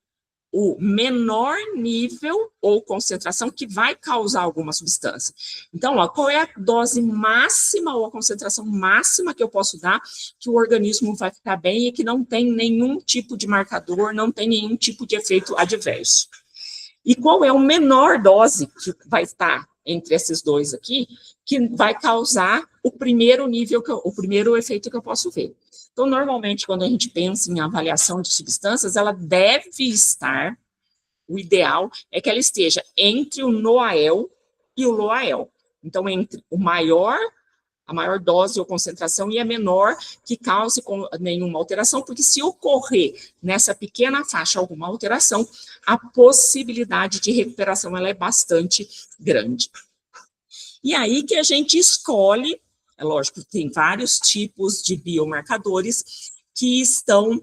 o menor nível ou concentração que vai causar alguma substância. Então, qual é a dose máxima ou a concentração máxima que eu posso dar que o organismo vai ficar bem e que não tem nenhum tipo de marcador, não tem nenhum tipo de efeito adverso? E qual é a menor dose que vai estar entre esses dois aqui, que vai causar o primeiro nível, o primeiro efeito que eu posso ver? Então, normalmente, quando a gente pensa em avaliação de substâncias, ela deve estar, o ideal é que ela esteja entre o NOAEL e o LOAEL. Então, entre a maior dose ou concentração e a menor que cause nenhuma alteração, porque se ocorrer nessa pequena faixa alguma alteração, a possibilidade de recuperação ela é bastante grande. E aí que a gente escolhe, é lógico, tem vários tipos de biomarcadores que estão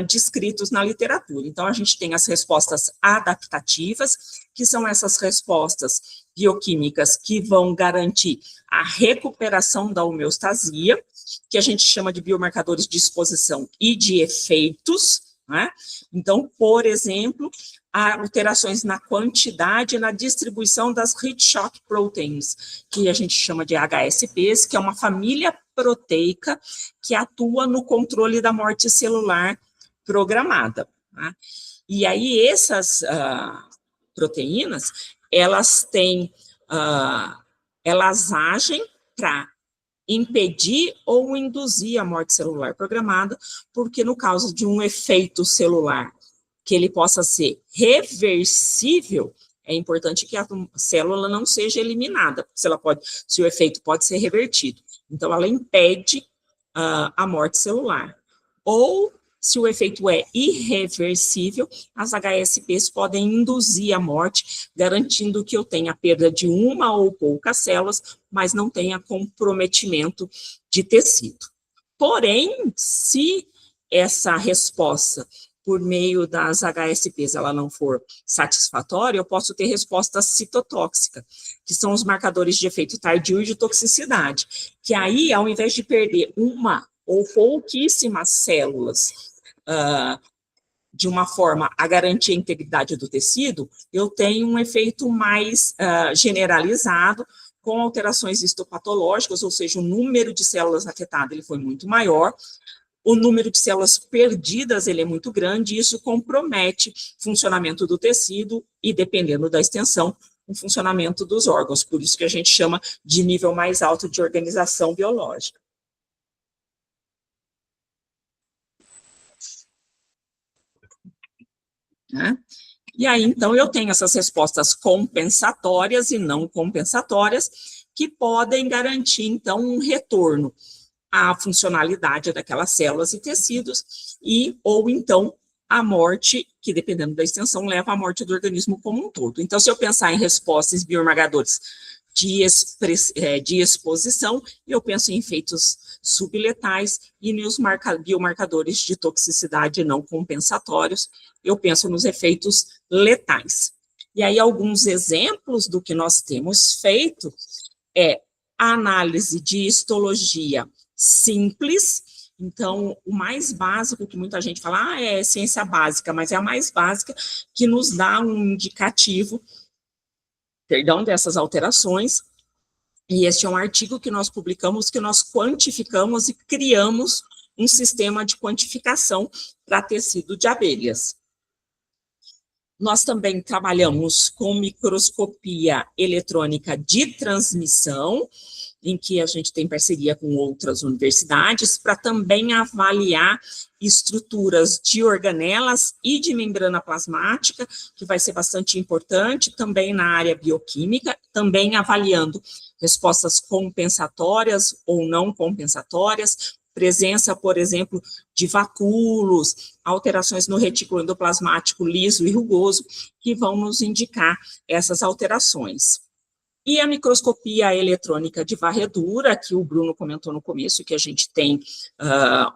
descritos na literatura. Então, a gente tem as respostas adaptativas, que são essas respostas bioquímicas que vão garantir a recuperação da homeostasia, que a gente chama de biomarcadores de exposição e de efeitos, né? Então, por exemplo, há alterações na quantidade e na distribuição das heat shock proteins, que a gente chama de HSPs, que é uma família proteica que atua no controle da morte celular programada. Tá? E aí, essas proteínas, elas agem para impedir ou induzir a morte celular programada, porque no caso de um efeito celular que ele possa ser reversível, é importante que a célula não seja eliminada, se o efeito pode ser revertido. Então, ela impede a morte celular. Ou, se o efeito é irreversível, as HSPs podem induzir a morte, garantindo que eu tenha perda de uma ou poucas células, mas não tenha comprometimento de tecido. Porém, se essa resposta por meio das HSPs, ela não for satisfatória, eu posso ter resposta citotóxica, que são os marcadores de efeito tardio e de toxicidade, que aí, ao invés de perder uma ou pouquíssimas células de uma forma a garantir a integridade do tecido, eu tenho um efeito mais generalizado, com alterações histopatológicas, ou seja, o número de células afetadas ele foi muito maior, o número de células perdidas ele é muito grande, e isso compromete o funcionamento do tecido e, dependendo da extensão, o funcionamento dos órgãos, por isso que a gente chama de nível mais alto de organização biológica. né? E aí, então, eu tenho essas respostas compensatórias e não compensatórias, que podem garantir, então, um retorno à funcionalidade daquelas células e tecidos, ou então a morte, que dependendo da extensão, leva à morte do organismo como um todo. Então, se eu pensar em respostas biomarcadores de exposição, eu penso em efeitos subletais, e nos biomarcadores de toxicidade não compensatórios, eu penso nos efeitos letais. E aí, alguns exemplos do que nós temos feito é a análise de histologia simples. Então, o mais básico que muita gente fala, é ciência básica, mas é a mais básica que nos dá um indicativo, dessas alterações. E este é um artigo que nós publicamos, que nós quantificamos e criamos um sistema de quantificação para tecido de abelhas. Nós também trabalhamos com microscopia eletrônica de transmissão, em que a gente tem parceria com outras universidades, para também avaliar estruturas de organelas e de membrana plasmática, que vai ser bastante importante, também na área bioquímica, também avaliando respostas compensatórias ou não compensatórias, presença, por exemplo, de vacúolos, alterações no retículo endoplasmático liso e rugoso, que vão nos indicar essas alterações. E a microscopia eletrônica de varredura, que o Bruno comentou no começo, que a gente tem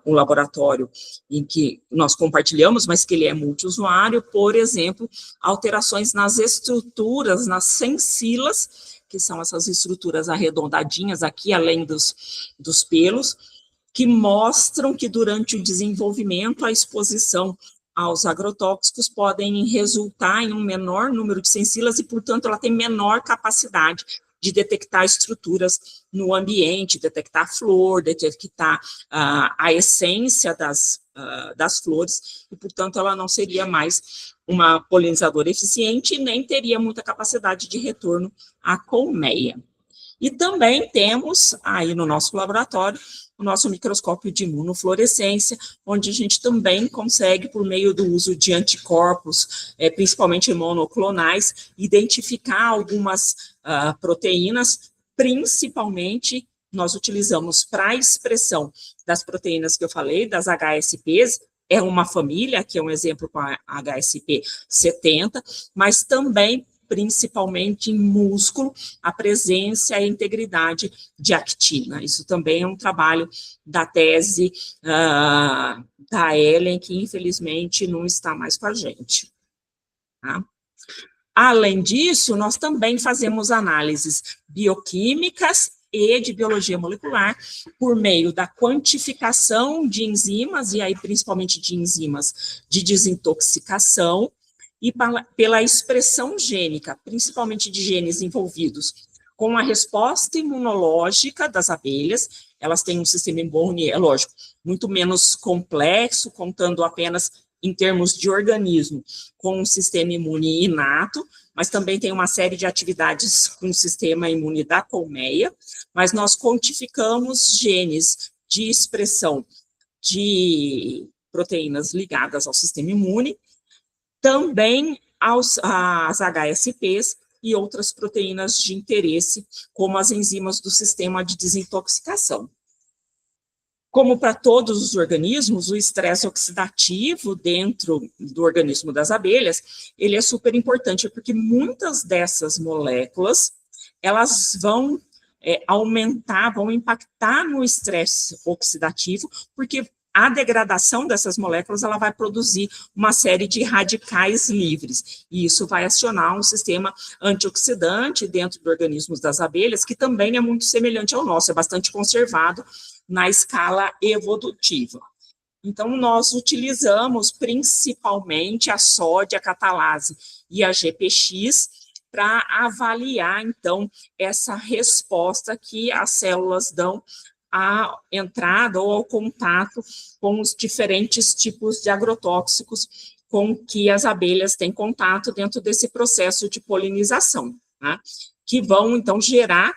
um laboratório em que nós compartilhamos, mas que ele é multiusuário, por exemplo, alterações nas estruturas, nas sensilas, que são essas estruturas arredondadinhas aqui, além dos pelos, que mostram que durante o desenvolvimento, a exposição aos agrotóxicos podem resultar em um menor número de sensilas e, portanto, ela tem menor capacidade de detectar estruturas no ambiente, detectar flor, detectar a essência das flores, e, portanto, ela não seria mais uma polinizadora eficiente e nem teria muita capacidade de retorno à colmeia. E também temos aí no nosso laboratório o nosso microscópio de imunofluorescência, onde a gente também consegue, por meio do uso de anticorpos, principalmente monoclonais, identificar algumas proteínas, principalmente nós utilizamos para a expressão das proteínas que eu falei, das HSPs, é uma família, que é um exemplo com a HSP 70, mas também principalmente em músculo, a presença e a integridade de actina. Isso também é um trabalho da tese da Ellen, que infelizmente não está mais com a gente. Tá? Além disso, nós também fazemos análises bioquímicas e de biologia molecular por meio da quantificação de enzimas, e aí principalmente de enzimas de desintoxicação, e pela expressão gênica, principalmente de genes envolvidos com a resposta imunológica das abelhas. Elas têm um sistema imune, é lógico, muito menos complexo, contando apenas em termos de organismo, com um sistema imune inato, mas também tem uma série de atividades com o sistema imune da colmeia, mas nós quantificamos genes de expressão de proteínas ligadas ao sistema imune, também às HSPs e outras proteínas de interesse, como as enzimas do sistema de desintoxicação. Como para todos os organismos, o estresse oxidativo dentro do organismo das abelhas, ele é super importante, porque muitas dessas moléculas, elas vão aumentar, vão impactar no estresse oxidativo, porque a degradação dessas moléculas, ela vai produzir uma série de radicais livres, e isso vai acionar um sistema antioxidante dentro do organismo das abelhas, que também é muito semelhante ao nosso, é bastante conservado na escala evolutiva. Então, nós utilizamos principalmente a sódia catalase e a GPX para avaliar, então, essa resposta que as células dão à entrada ou ao contato com os diferentes tipos de agrotóxicos com que as abelhas têm contato dentro desse processo de polinização, né? Que vão, então, gerar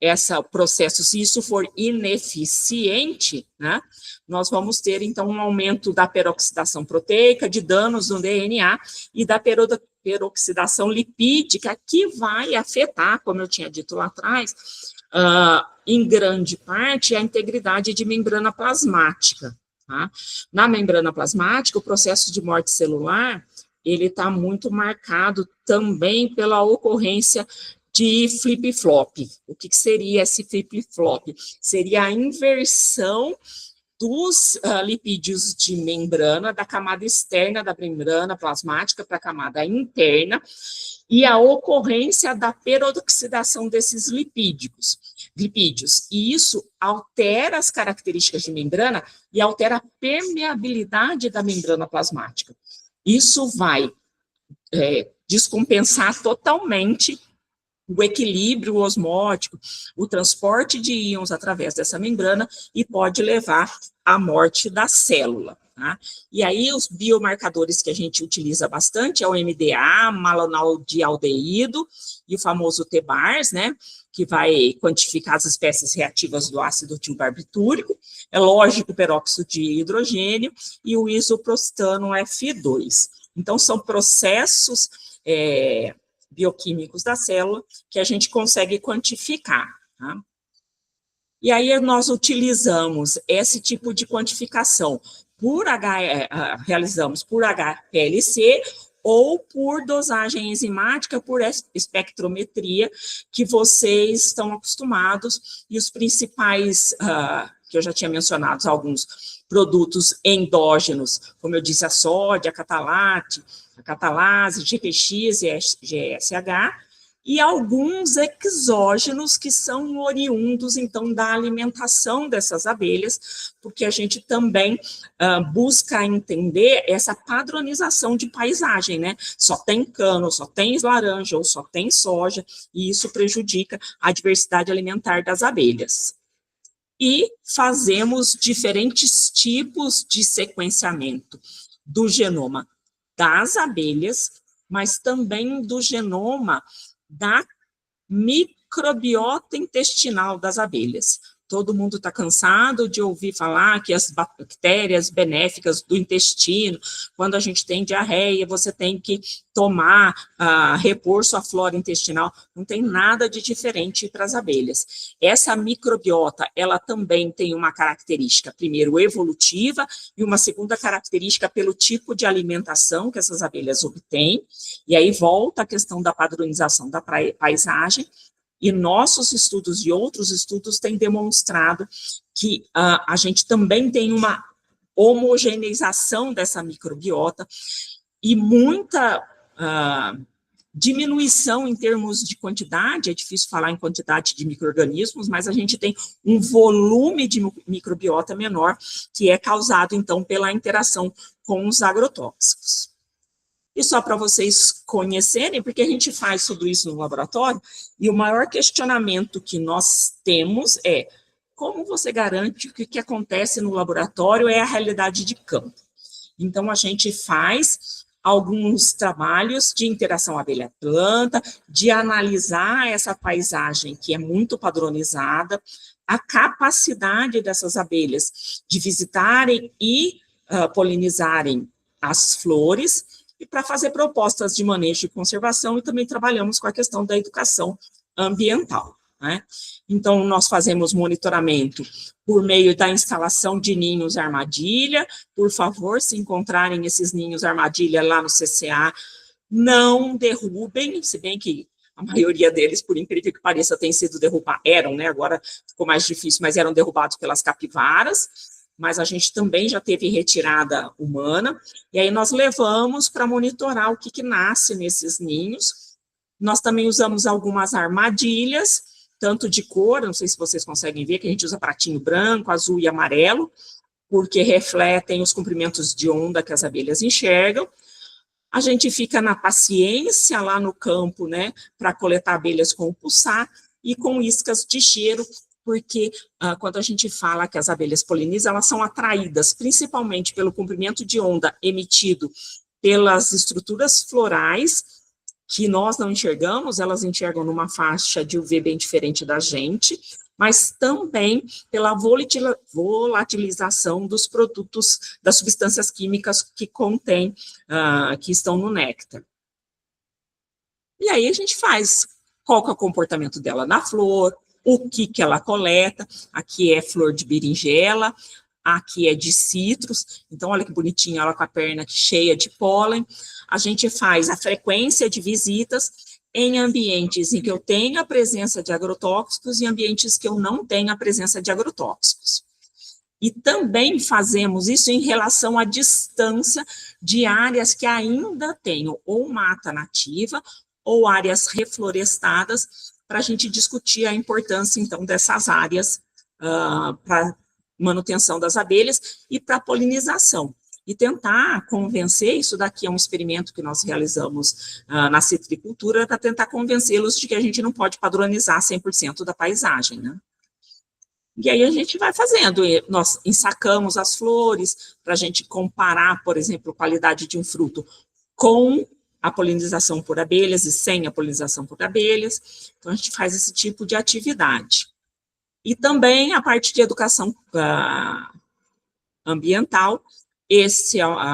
esse processo, se isso for ineficiente, né, nós vamos ter, então, um aumento da peroxidação proteica, de danos no DNA e da peroxidação lipídica, que vai afetar, como eu tinha dito lá atrás, em grande parte, a integridade de membrana plasmática. Tá? Na membrana plasmática, o processo de morte celular, ele está muito marcado também pela ocorrência de flip-flop. O que seria esse flip-flop? Seria a inversão dos lipídios de membrana, da camada externa da membrana plasmática para a camada interna, e a ocorrência da peroxidação desses lipídios. E isso altera as características de membrana e altera a permeabilidade da membrana plasmática. Isso vai descompensar totalmente o equilíbrio osmótico, o transporte de íons através dessa membrana e pode levar à morte da célula. Tá? E aí os biomarcadores que a gente utiliza bastante é o MDA, malonaldealdeído e o famoso TBARS, né, que vai quantificar as espécies reativas do ácido tilbarbitúrico, é lógico o peróxido de hidrogênio e o isoprostano F2. Então são processos bioquímicos da célula que a gente consegue quantificar. Tá? E aí nós utilizamos esse tipo de quantificação realizamos por HPLC ou por dosagem enzimática, por espectrometria, que vocês estão acostumados, e os principais, que eu já tinha mencionado, alguns produtos endógenos, como eu disse, a sódia, a catalate, a catalase, GPX e GSH, e alguns exógenos que são oriundos, então, da alimentação dessas abelhas, porque a gente também busca entender essa padronização de paisagem, né? Só tem cano, só tem laranja, ou só tem soja, e isso prejudica a diversidade alimentar das abelhas. E fazemos diferentes tipos de sequenciamento do genoma das abelhas, mas também do genoma da microbiota intestinal das abelhas. Todo mundo está cansado de ouvir falar que as bactérias benéficas do intestino, quando a gente tem diarreia, você tem que tomar, repor sua flora intestinal. Não tem nada de diferente para as abelhas. Essa microbiota, ela também tem uma característica, primeiro, evolutiva, e uma segunda característica pelo tipo de alimentação que essas abelhas obtêm. E aí volta a questão da padronização da paisagem. E nossos estudos e outros estudos têm demonstrado que a gente também tem uma homogeneização dessa microbiota e muita diminuição em termos de quantidade, é difícil falar em quantidade de micro-organismos, mas a gente tem um volume de microbiota menor, que é causado, então, pela interação com os agrotóxicos. E só para vocês conhecerem, porque a gente faz tudo isso no laboratório, e o maior questionamento que nós temos é como você garante que o que acontece no laboratório é a realidade de campo. Então, a gente faz alguns trabalhos de interação abelha-planta, de analisar essa paisagem que é muito padronizada, a capacidade dessas abelhas de visitarem e polinizarem as flores, e para fazer propostas de manejo e conservação, e também trabalhamos com a questão da educação ambiental. Né? Então, nós fazemos monitoramento por meio da instalação de ninhos armadilha. Por favor, se encontrarem esses ninhos armadilha lá no CCA, não derrubem, se bem que a maioria deles, por incrível que pareça, tem sido derrubados, né? Agora ficou mais difícil, mas eram derrubados pelas capivaras. Mas a gente também já teve retirada humana, e aí nós levamos para monitorar o que nasce nesses ninhos. Nós também usamos algumas armadilhas, tanto de cor, não sei se vocês conseguem ver, que a gente usa pratinho branco, azul e amarelo, porque refletem os comprimentos de onda que as abelhas enxergam. A gente fica na paciência lá no campo, né, para coletar abelhas com o pulsar e com iscas de cheiro, porque quando a gente fala que as abelhas polinizam, elas são atraídas principalmente pelo comprimento de onda emitido pelas estruturas florais, que nós não enxergamos, elas enxergam numa faixa de UV bem diferente da gente, mas também pela volatilização dos produtos, das substâncias químicas que contém, que estão no néctar. E aí a gente faz qual que é o comportamento dela na flor, o que ela coleta. Aqui é flor de berinjela, aqui é de citros, então olha que bonitinha ela com a perna cheia de pólen. A gente faz a frequência de visitas em ambientes em que eu tenho a presença de agrotóxicos e ambientes que eu não tenho a presença de agrotóxicos. E também fazemos isso em relação à distância de áreas que ainda tenham ou mata nativa ou áreas reflorestadas, para a gente discutir a importância, então, dessas áreas para manutenção das abelhas e para polinização. E tentar convencer, isso daqui é um experimento que nós realizamos na citricultura, para tentar convencê-los de que a gente não pode padronizar 100% da paisagem, né? E aí a gente vai fazendo, nós ensacamos as flores, para a gente comparar, por exemplo, a qualidade de um fruto com a polinização por abelhas e sem a polinização por abelhas. Então, a gente faz esse tipo de atividade. E também a parte de educação ambiental.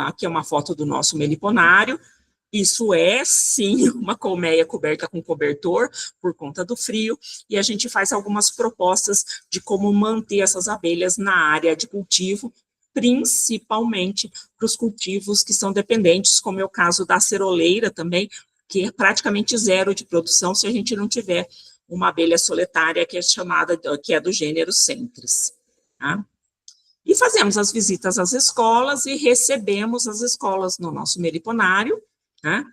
Aqui é uma foto do nosso meliponário. Isso é, sim, uma colmeia coberta com cobertor, por conta do frio, e a gente faz algumas propostas de como manter essas abelhas na área de cultivo, principalmente para os cultivos que são dependentes, como é o caso da ceroleira também, que é praticamente zero de produção se a gente não tiver uma abelha solitária que é chamada, que é do gênero Centris, tá? E fazemos as visitas às escolas e recebemos as escolas no nosso meliponário, né?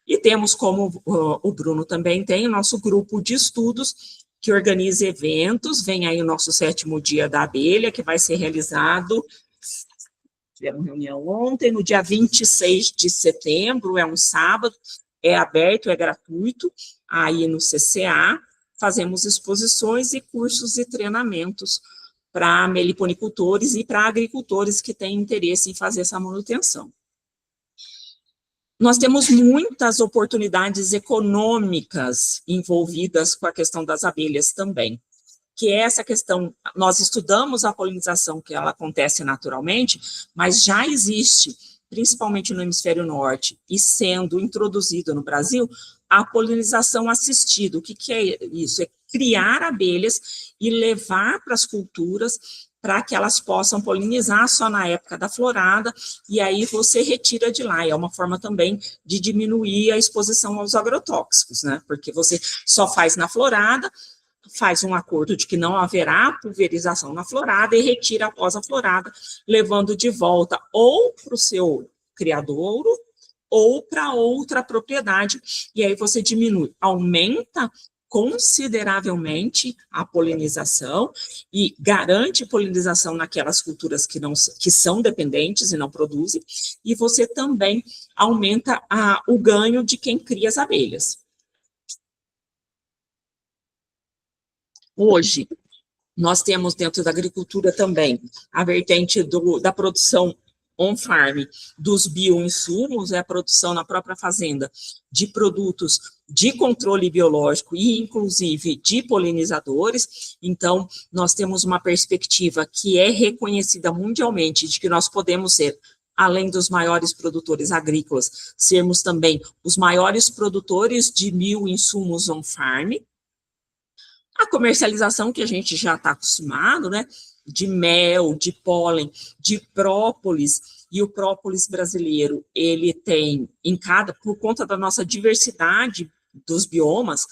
E temos, como o Bruno também tem, o nosso grupo de estudos que organiza eventos. Vem aí o nosso 7º dia da abelha, que vai ser realizado, tivemos reunião ontem, no dia 26 de setembro, é um sábado, é aberto, é gratuito, aí no CCA, fazemos exposições e cursos e treinamentos para meliponicultores e para agricultores que têm interesse em fazer essa manutenção. Nós temos muitas oportunidades econômicas envolvidas com a questão das abelhas também, que é essa questão, nós estudamos a polinização, que ela acontece naturalmente, mas já existe, principalmente no hemisfério norte, e sendo introduzido no Brasil, a polinização assistida. O que é isso? É criar abelhas e levar para as culturas para que elas possam polinizar só na época da florada, e aí você retira de lá. É uma forma também de diminuir a exposição aos agrotóxicos, né? Porque você só faz na florada, faz um acordo de que não haverá pulverização na florada e retira após a florada, levando de volta ou para o seu criadouro ou para outra propriedade, e aí você diminui, aumenta consideravelmente a polinização e garante polinização naquelas culturas que são dependentes e não produzem, e você também aumenta o ganho de quem cria as abelhas. Hoje, nós temos dentro da agricultura também a vertente da produção on-farm dos bioinsumos, é a produção na própria fazenda de produtos de controle biológico e, inclusive, de polinizadores. Então, nós temos uma perspectiva que é reconhecida mundialmente, de que nós podemos ser, além dos maiores produtores agrícolas, sermos também os maiores produtores de bioinsumos on-farm. A comercialização que a gente já está acostumado, né, de mel, de pólen, de própolis, e o própolis brasileiro, ele tem, por conta da nossa diversidade dos biomas,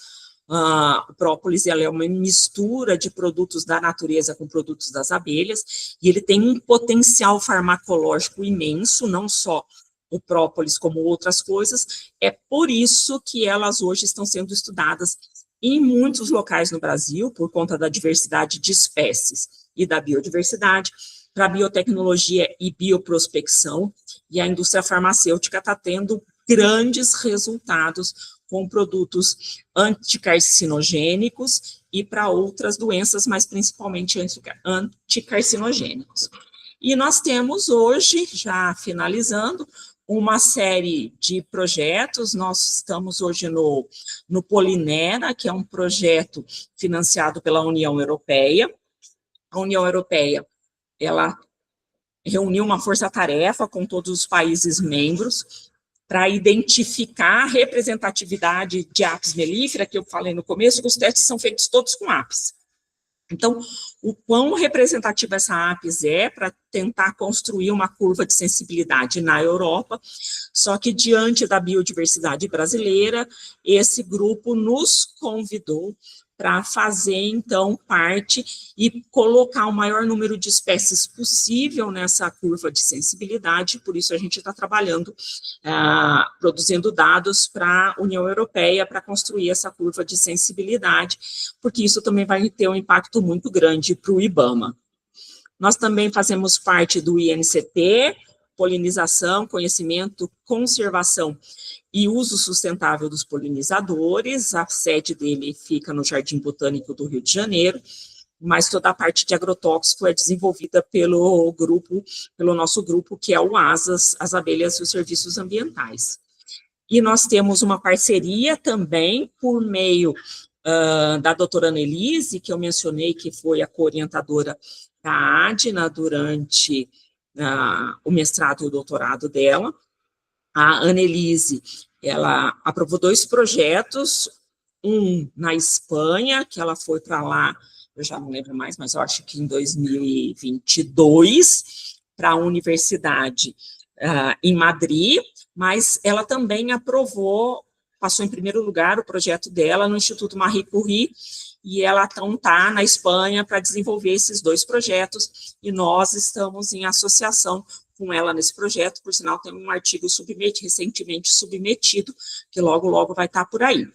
o própolis ela é uma mistura de produtos da natureza com produtos das abelhas, e ele tem um potencial farmacológico imenso, não só o própolis como outras coisas. É por isso que elas hoje estão sendo estudadas em muitos locais no Brasil, por conta da diversidade de espécies e da biodiversidade, para biotecnologia e bioprospecção, e a indústria farmacêutica está tendo grandes resultados com produtos anticarcinogênicos e para outras doenças, mas principalmente anticarcinogênicos. E nós temos hoje, já finalizando, uma série de projetos. Nós estamos hoje no Polinera, que é um projeto financiado pela União Europeia. A União Europeia, ela reuniu uma força-tarefa com todos os países membros para identificar a representatividade de apis mellifera, que eu falei no começo, que os testes são feitos todos com apis. Então, o quão representativa essa apis é para tentar construir uma curva de sensibilidade na Europa, só que diante da biodiversidade brasileira, esse grupo nos convidou para fazer, então, parte e colocar o maior número de espécies possível nessa curva de sensibilidade. Por isso a gente está trabalhando, produzindo dados para a União Europeia para construir essa curva de sensibilidade, porque isso também vai ter um impacto muito grande para o IBAMA. Nós também fazemos parte do INCT, polinização, conhecimento, conservação e uso sustentável dos polinizadores. A sede dele fica no Jardim Botânico do Rio de Janeiro, mas toda a parte de agrotóxico é desenvolvida pelo nosso grupo, que é o ASAS, as abelhas e os serviços ambientais. E nós temos uma parceria também por meio da doutora Annelise, que eu mencionei, que foi a co-orientadora da ADNA durante o mestrado e o doutorado dela. A Annelise, ela aprovou 2 projetos, um na Espanha, que ela foi para lá, eu já não lembro mais, mas eu acho que em 2022, para a universidade em Madrid, mas ela também aprovou, passou em primeiro lugar o projeto dela no Instituto Marie Curie, e ela então está na Espanha para desenvolver esses 2 projetos, e nós estamos em associação com ela nesse projeto. Por sinal, tem um artigo recentemente submetido, que logo, logo vai estar por aí.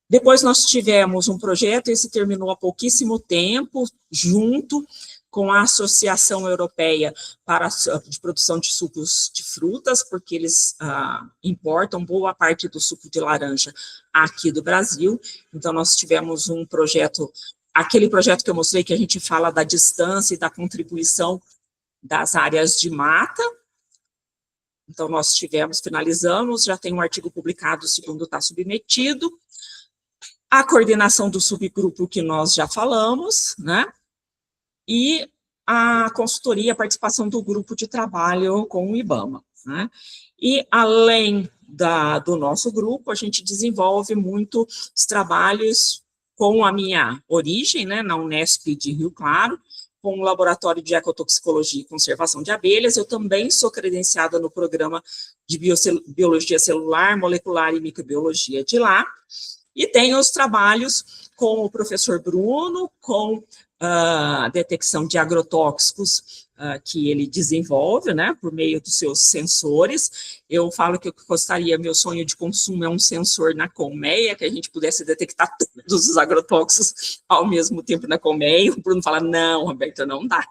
Depois nós tivemos um projeto, esse terminou há pouquíssimo tempo, junto com a Associação Europeia de Produção de Sucos de Frutas, porque eles importam boa parte do suco de laranja aqui do Brasil. Então, nós tivemos um projeto, aquele projeto que eu mostrei, que a gente fala da distância e da contribuição das áreas de mata. Então, nós finalizamos, já tem um artigo publicado, o segundo está submetido. A coordenação do subgrupo que nós já falamos, né? E a consultoria, a participação do grupo de trabalho com o IBAMA, né? E, além do nosso grupo, a gente desenvolve muitos trabalhos com a minha origem, né, na Unesp de Rio Claro, com o Laboratório de Ecotoxicologia e Conservação de Abelhas. Eu também sou credenciada no programa de Biologia Celular, Molecular e Microbiologia de lá, e tenho os trabalhos com o professor Bruno, com a detecção de agrotóxicos que ele desenvolve, né, por meio dos seus sensores. Eu falo que eu gostaria, meu sonho de consumo é um sensor na colmeia, que a gente pudesse detectar todos os agrotóxicos ao mesmo tempo na colmeia. O Bruno fala, não, Roberto, não dá.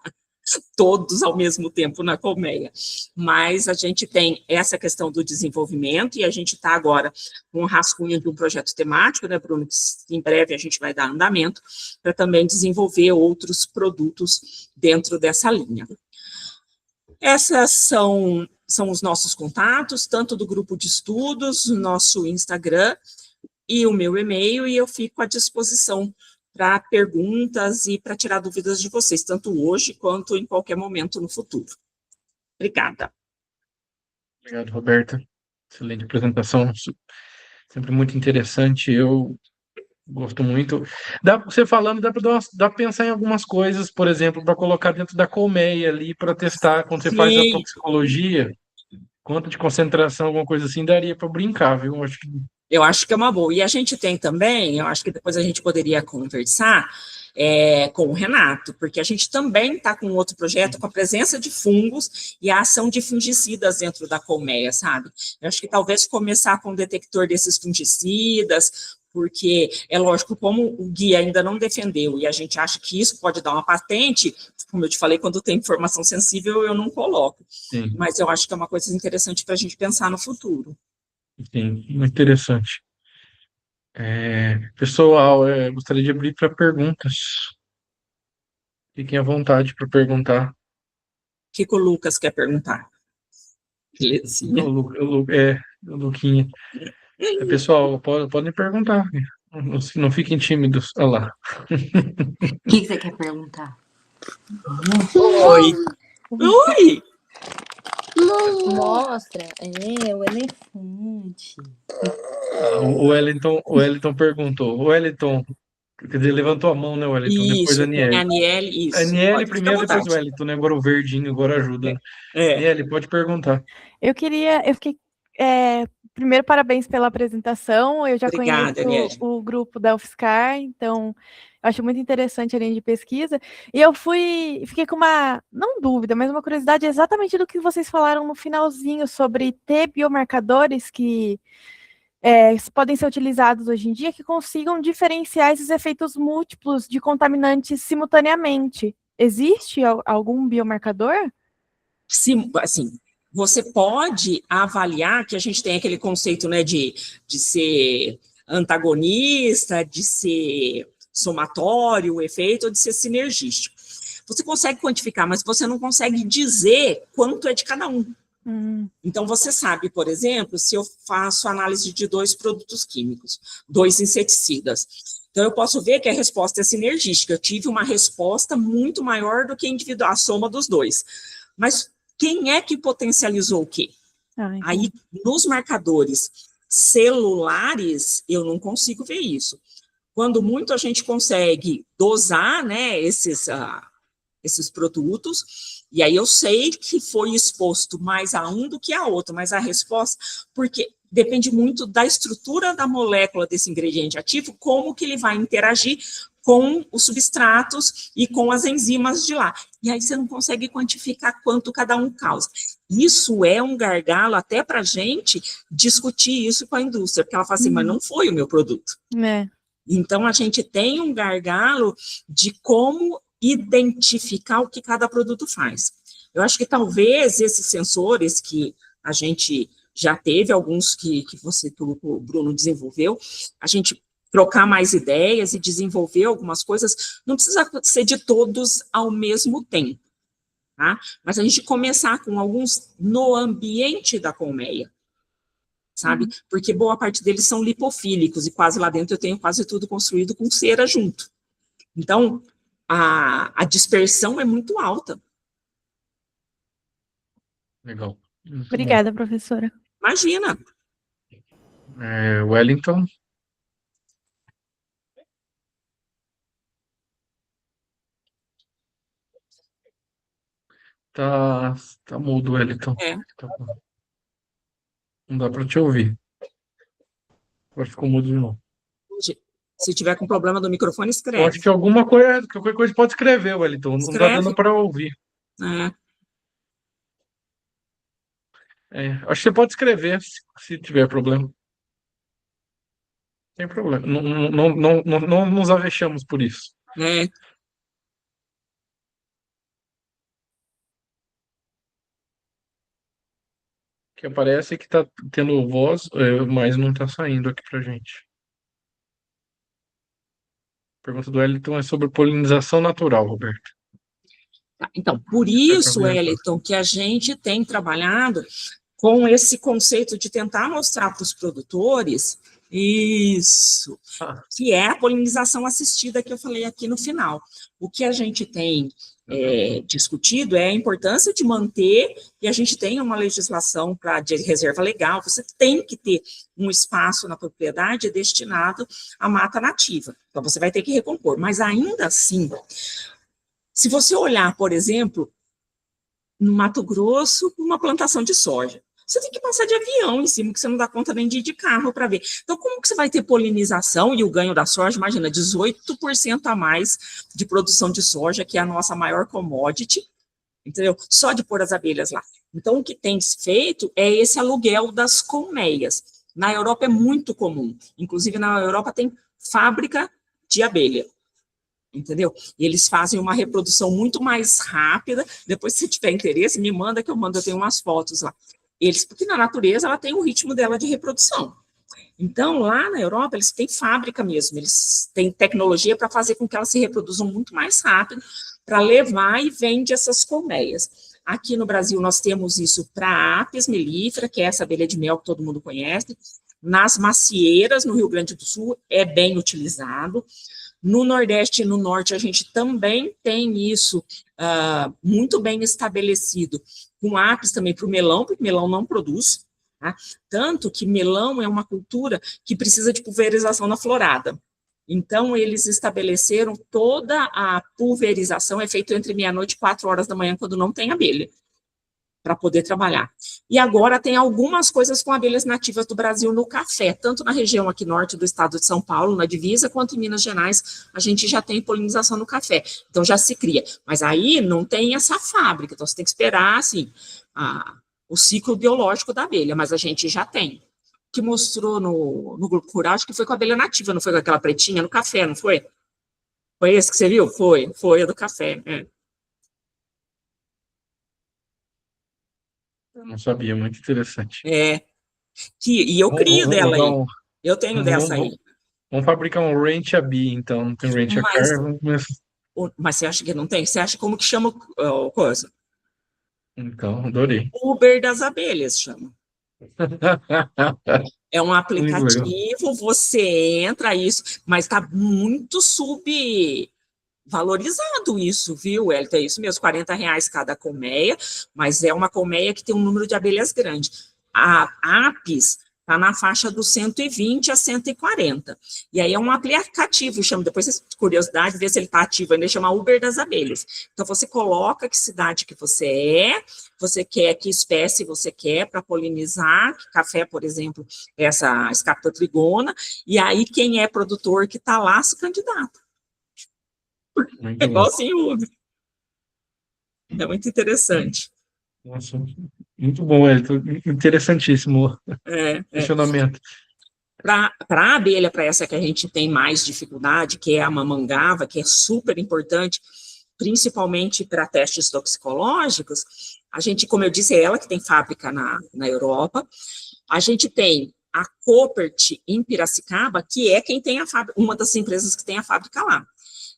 Todos ao mesmo tempo na colmeia. Mas a gente tem essa questão do desenvolvimento, e a gente está agora com um rascunho de um projeto temático, né, Bruno, que em breve a gente vai dar andamento, para também desenvolver outros produtos dentro dessa linha. Essas são os nossos contatos, tanto do grupo de estudos, nosso Instagram e o meu e-mail, e eu fico à disposição para perguntas e para tirar dúvidas de vocês, tanto hoje quanto em qualquer momento no futuro. Obrigada. Obrigado, Roberta. Excelente apresentação, sempre muito interessante. Eu gosto muito. Você falando, dá para pensar em algumas coisas, por exemplo, para colocar dentro da colmeia ali, para testar, quando você faz a Sim. toxicologia, quanto de concentração, alguma coisa assim, daria para brincar, viu? Eu acho que é uma boa. E a gente tem também, eu acho que depois a gente poderia conversar com o Renato, porque a gente também está com outro projeto com a presença de fungos e a ação de fungicidas dentro da colmeia, sabe? Eu acho que talvez começar com o detector desses fungicidas, porque é lógico, como o guia ainda não defendeu e a gente acha que isso pode dar uma patente, como eu te falei, quando tem informação sensível eu não coloco. Sim. Mas eu acho que é uma coisa interessante para a gente pensar no futuro. Sim, muito interessante. Pessoal, gostaria de abrir para perguntas. Fiquem à vontade para perguntar. O que o Lucas quer perguntar? Belezinha. O Luquinha. Pessoal, podem perguntar. Não fiquem tímidos. Olha lá. O que você quer perguntar? Oi. Oi. Mostra. O elefante. O Wellington perguntou. O Wellington, quer dizer, levantou a mão, né, Wellington? Depois a Isso, tem a Aniele. Aniele, A isso. Aniele Pode ficar à primeiro, depois o vontade. Wellington, né? Agora o verdinho, agora ajuda. É. Aniele, pode perguntar. Eu fiquei, primeiro, parabéns pela apresentação, eu já Obrigada, Aniele. conheço o grupo da UFSCar, então, eu acho muito interessante a linha de pesquisa, e eu fiquei com uma, não dúvida, mas uma curiosidade exatamente do que vocês falaram no finalzinho, sobre ter biomarcadores que podem ser utilizados hoje em dia, que consigam diferenciar esses efeitos múltiplos de contaminantes simultaneamente. Existe algum biomarcador? Sim, assim, você pode avaliar, que a gente tem aquele conceito, né, de ser antagonista, de ser somatório, o efeito, ou de ser sinergístico. Você consegue quantificar, mas você não consegue dizer quanto é de cada um. Então, você sabe, por exemplo, se eu faço análise de 2 produtos químicos, 2 inseticidas, então eu posso ver que a resposta é sinergística, eu tive uma resposta muito maior do que individual, a soma dos 2. Mas quem é que potencializou o quê? Aí, nos marcadores celulares, eu não consigo ver isso. Quando muito a gente consegue dosar, né, esses produtos, e aí eu sei que foi exposto mais a um do que a outro, mas a resposta, porque depende muito da estrutura da molécula desse ingrediente ativo, como que ele vai interagir com os substratos e com as enzimas de lá. E aí você não consegue quantificar quanto cada um causa. Isso é um gargalo até para a gente discutir isso com a indústria, porque ela fala assim, mas não foi o meu produto. Então, a gente tem um gargalo de como identificar o que cada produto faz. Eu acho que talvez esses sensores que a gente já teve, alguns que o Bruno desenvolveu, a gente trocar mais ideias e desenvolver algumas coisas, não precisa ser de todos ao mesmo tempo, tá? Mas a gente começar com alguns no ambiente da colmeia, sabe? Porque boa parte deles são lipofílicos, e quase lá dentro eu tenho quase tudo construído com cera junto. Então, a dispersão é muito alta. Legal. Muito Obrigada, professora. Imagina. Wellington. Tá mudo, Wellington. Não dá para te ouvir. Agora ficou mudo de novo. Se tiver com problema do microfone, escreve. Eu acho que qualquer coisa pode escrever, Wellington. Não está dando para ouvir. Acho que você pode escrever se tiver problema. Sem problema. Não nos avexamos por isso. O que aparece é que está tendo voz, mas não está saindo aqui para gente. A pergunta do Wellington é sobre polinização natural, Roberto. Então, por isso, Wellington, que a gente tem trabalhado com esse conceito de tentar mostrar para os produtores isso, que é a polinização assistida que eu falei aqui no final. O que a gente tem discutido é a importância de manter, e a gente tem uma legislação de reserva legal, você tem que ter um espaço na propriedade destinado à mata nativa, então você vai ter que recompor, mas ainda assim, se você olhar, por exemplo, no Mato Grosso, uma plantação de soja, você tem que passar de avião em cima, que você não dá conta nem de ir de carro para ver. Então, como que você vai ter polinização e o ganho da soja? Imagina, 18% a mais de produção de soja, que é a nossa maior commodity, entendeu? Só de pôr as abelhas lá. Então, o que tem feito é esse aluguel das colmeias. Na Europa é muito comum. Inclusive, na Europa tem fábrica de abelha. Entendeu? E eles fazem uma reprodução muito mais rápida. Depois, se tiver interesse, me manda que eu mando, eu tenho umas fotos lá. Porque na natureza ela tem o ritmo dela de reprodução. Então, lá na Europa, eles têm fábrica mesmo, eles têm tecnologia para fazer com que elas se reproduzam muito mais rápido, para levar e vende essas colmeias. Aqui no Brasil, nós temos isso para a Apis mellifera, que é essa abelha de mel que todo mundo conhece. Nas macieiras, no Rio Grande do Sul, é bem utilizado. No Nordeste e no Norte, a gente também tem isso muito bem estabelecido, com apis também para o melão, porque melão não produz, tá? Tanto que melão é uma cultura que precisa de pulverização na florada. Então, eles estabeleceram toda a pulverização, é feito entre meia-noite e 4 horas da manhã, quando não tem abelha, para poder trabalhar. E agora tem algumas coisas com abelhas nativas do Brasil no café, tanto na região aqui norte do estado de São Paulo, na divisa, quanto em Minas Gerais, a gente já tem polinização no café, então já se cria. Mas aí não tem essa fábrica, então você tem que esperar, assim, o ciclo biológico da abelha, mas a gente já tem. Que mostrou no Grupo Rural, acho que foi com a abelha nativa, não foi com aquela pretinha no café, não foi? Foi esse que você viu? Foi a do café, Eu não sabia, muito interessante. E eu crio dela aí. Eu tenho dessa aí. Vamos fabricar um Ranch a Bee, então. Não tem Ranch a Car, vamos começar. Mas você acha que não tem? Você acha como que chama a coisa? Então, adorei. Uber das abelhas, chama. É um aplicativo, você entra isso, mas está muito subvalorizado isso, viu, Elton? É isso mesmo, R$40 cada colmeia, mas é uma colmeia que tem um número de abelhas grande. A Apis está na faixa dos 120 a 140. E aí é um aplicativo, chama, depois, se curiosidade, ver se ele está ativo ainda, chama Uber das abelhas. Então, você coloca que cidade que você quer, que espécie você quer para polinizar, café, por exemplo, essa Scarpa trigona, e aí quem é produtor que está lá se candidata. Muito É bom. igualzinho o Uber. É muito interessante. Nossa, muito bom, Elton. Interessantíssimo questionamento. Para a abelha, para essa que a gente tem mais dificuldade, que é a mamangava, que é super importante, principalmente para testes toxicológicos, a gente, como eu disse, é ela que tem fábrica na Europa. A gente tem a Koppert em Piracicaba, que é quem tem a fábrica, uma das empresas que tem a fábrica lá.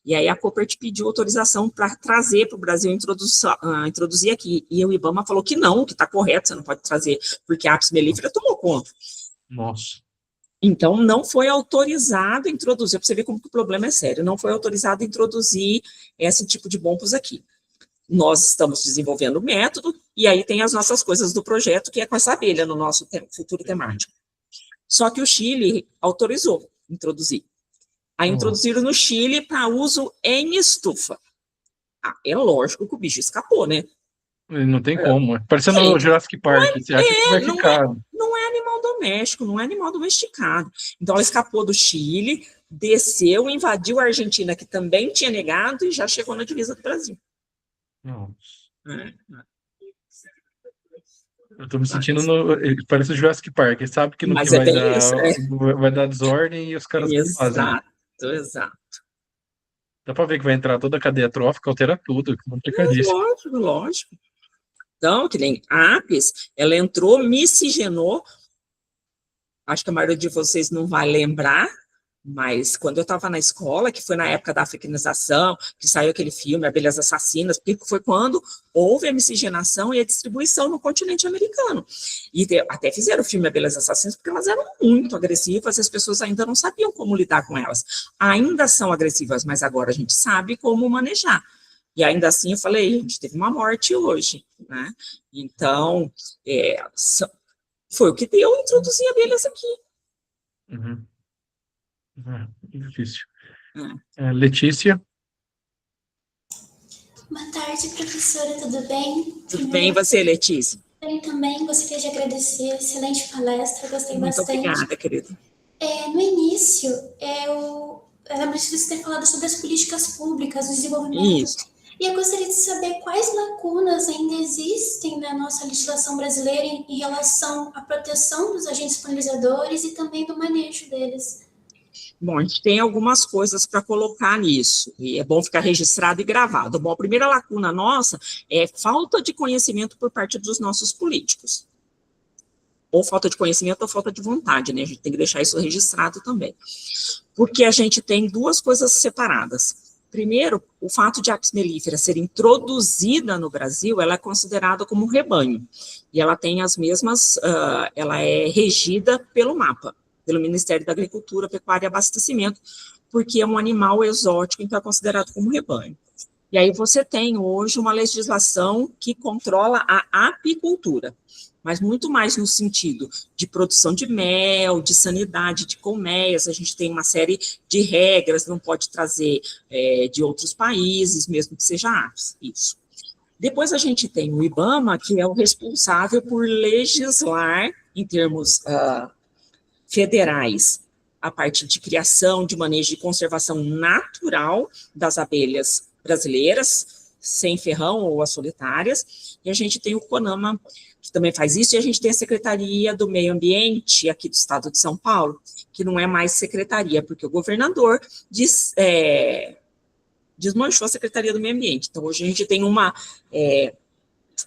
E aí a Koppert pediu autorização para trazer para o Brasil, introduzir aqui. E o IBAMA falou que não, que está correto, você não pode trazer, porque a Apis mellifera tomou conta. Nossa. Então, não foi autorizado a introduzir, para você ver como que o problema é sério, não foi autorizado a introduzir esse tipo de bombos aqui. Nós estamos desenvolvendo o método, e aí tem as nossas coisas do projeto, que é com essa abelha no nosso futuro temático. Só que o Chile autorizou introduzir. Aí introduziram no Chile para uso em estufa. É lógico que o bicho escapou, né? Não tem como. Parecendo no Jurassic Park, você acha que vai ficar. Não é animal doméstico, não é animal domesticado. Então, ela escapou do Chile, desceu, invadiu a Argentina, que também tinha negado, e já chegou na divisa do Brasil. Nossa. Eu estou me sentindo parece o Jurassic Park, sabe que no Mas que é bem isso, vai dar desordem e os caras fazem. Exato. Dá para ver que vai entrar toda a cadeia trófica, altera tudo, complicadíssimo. Lógico. Então, que nem a Apis, ela entrou, miscigenou, acho que a maioria de vocês não vai lembrar, mas quando eu estava na escola, que foi na época da africanização, que saiu aquele filme, Abelhas Assassinas, porque foi quando houve a miscigenação e a distribuição no continente americano. E até fizeram o filme Abelhas Assassinas, porque elas eram muito agressivas e as pessoas ainda não sabiam como lidar com elas. Ainda são agressivas, mas agora a gente sabe como manejar. E ainda assim eu falei, a gente teve uma morte hoje, né? Então, foi o que deu introduzir abelhas aqui. Uhum. Difícil. Letícia? Boa tarde, professora, tudo bem? Tudo bem, e você, Letícia? Bem também, gostaria de agradecer, excelente palestra, gostei bastante. Muito obrigada, querida. No início, era preciso ter falado sobre as políticas públicas, o desenvolvimento. Isso. E eu gostaria de saber quais lacunas ainda existem na nossa legislação brasileira em relação à proteção dos agentes polinizadores e também do manejo deles. Bom, a gente tem algumas coisas para colocar nisso, e é bom ficar registrado e gravado. Bom, a primeira lacuna nossa é falta de conhecimento por parte dos nossos políticos. Ou falta de conhecimento ou falta de vontade, né? A gente tem que deixar isso registrado também. Porque a gente tem duas coisas separadas. Primeiro, o fato de a apis mellifera ser introduzida no Brasil, ela é considerada como um rebanho, e ela tem as mesmas, ela é regida pelo MAPA, pelo Ministério da Agricultura, Pecuária e Abastecimento, porque é um animal exótico, então é considerado como rebanho. E aí você tem hoje uma legislação que controla a apicultura, mas muito mais no sentido de produção de mel, de sanidade de colmeias, a gente tem uma série de regras, não pode trazer de outros países, mesmo que seja apis, isso. Depois a gente tem o IBAMA, que é o responsável por legislar, em termos federais, a parte de criação, de manejo e conservação natural das abelhas brasileiras, sem ferrão ou as solitárias, e a gente tem o CONAMA, que também faz isso, e a gente tem a Secretaria do Meio Ambiente, aqui do estado de São Paulo, que não é mais secretaria, porque o governador desmanchou a Secretaria do Meio Ambiente. Então, hoje a gente tem uma,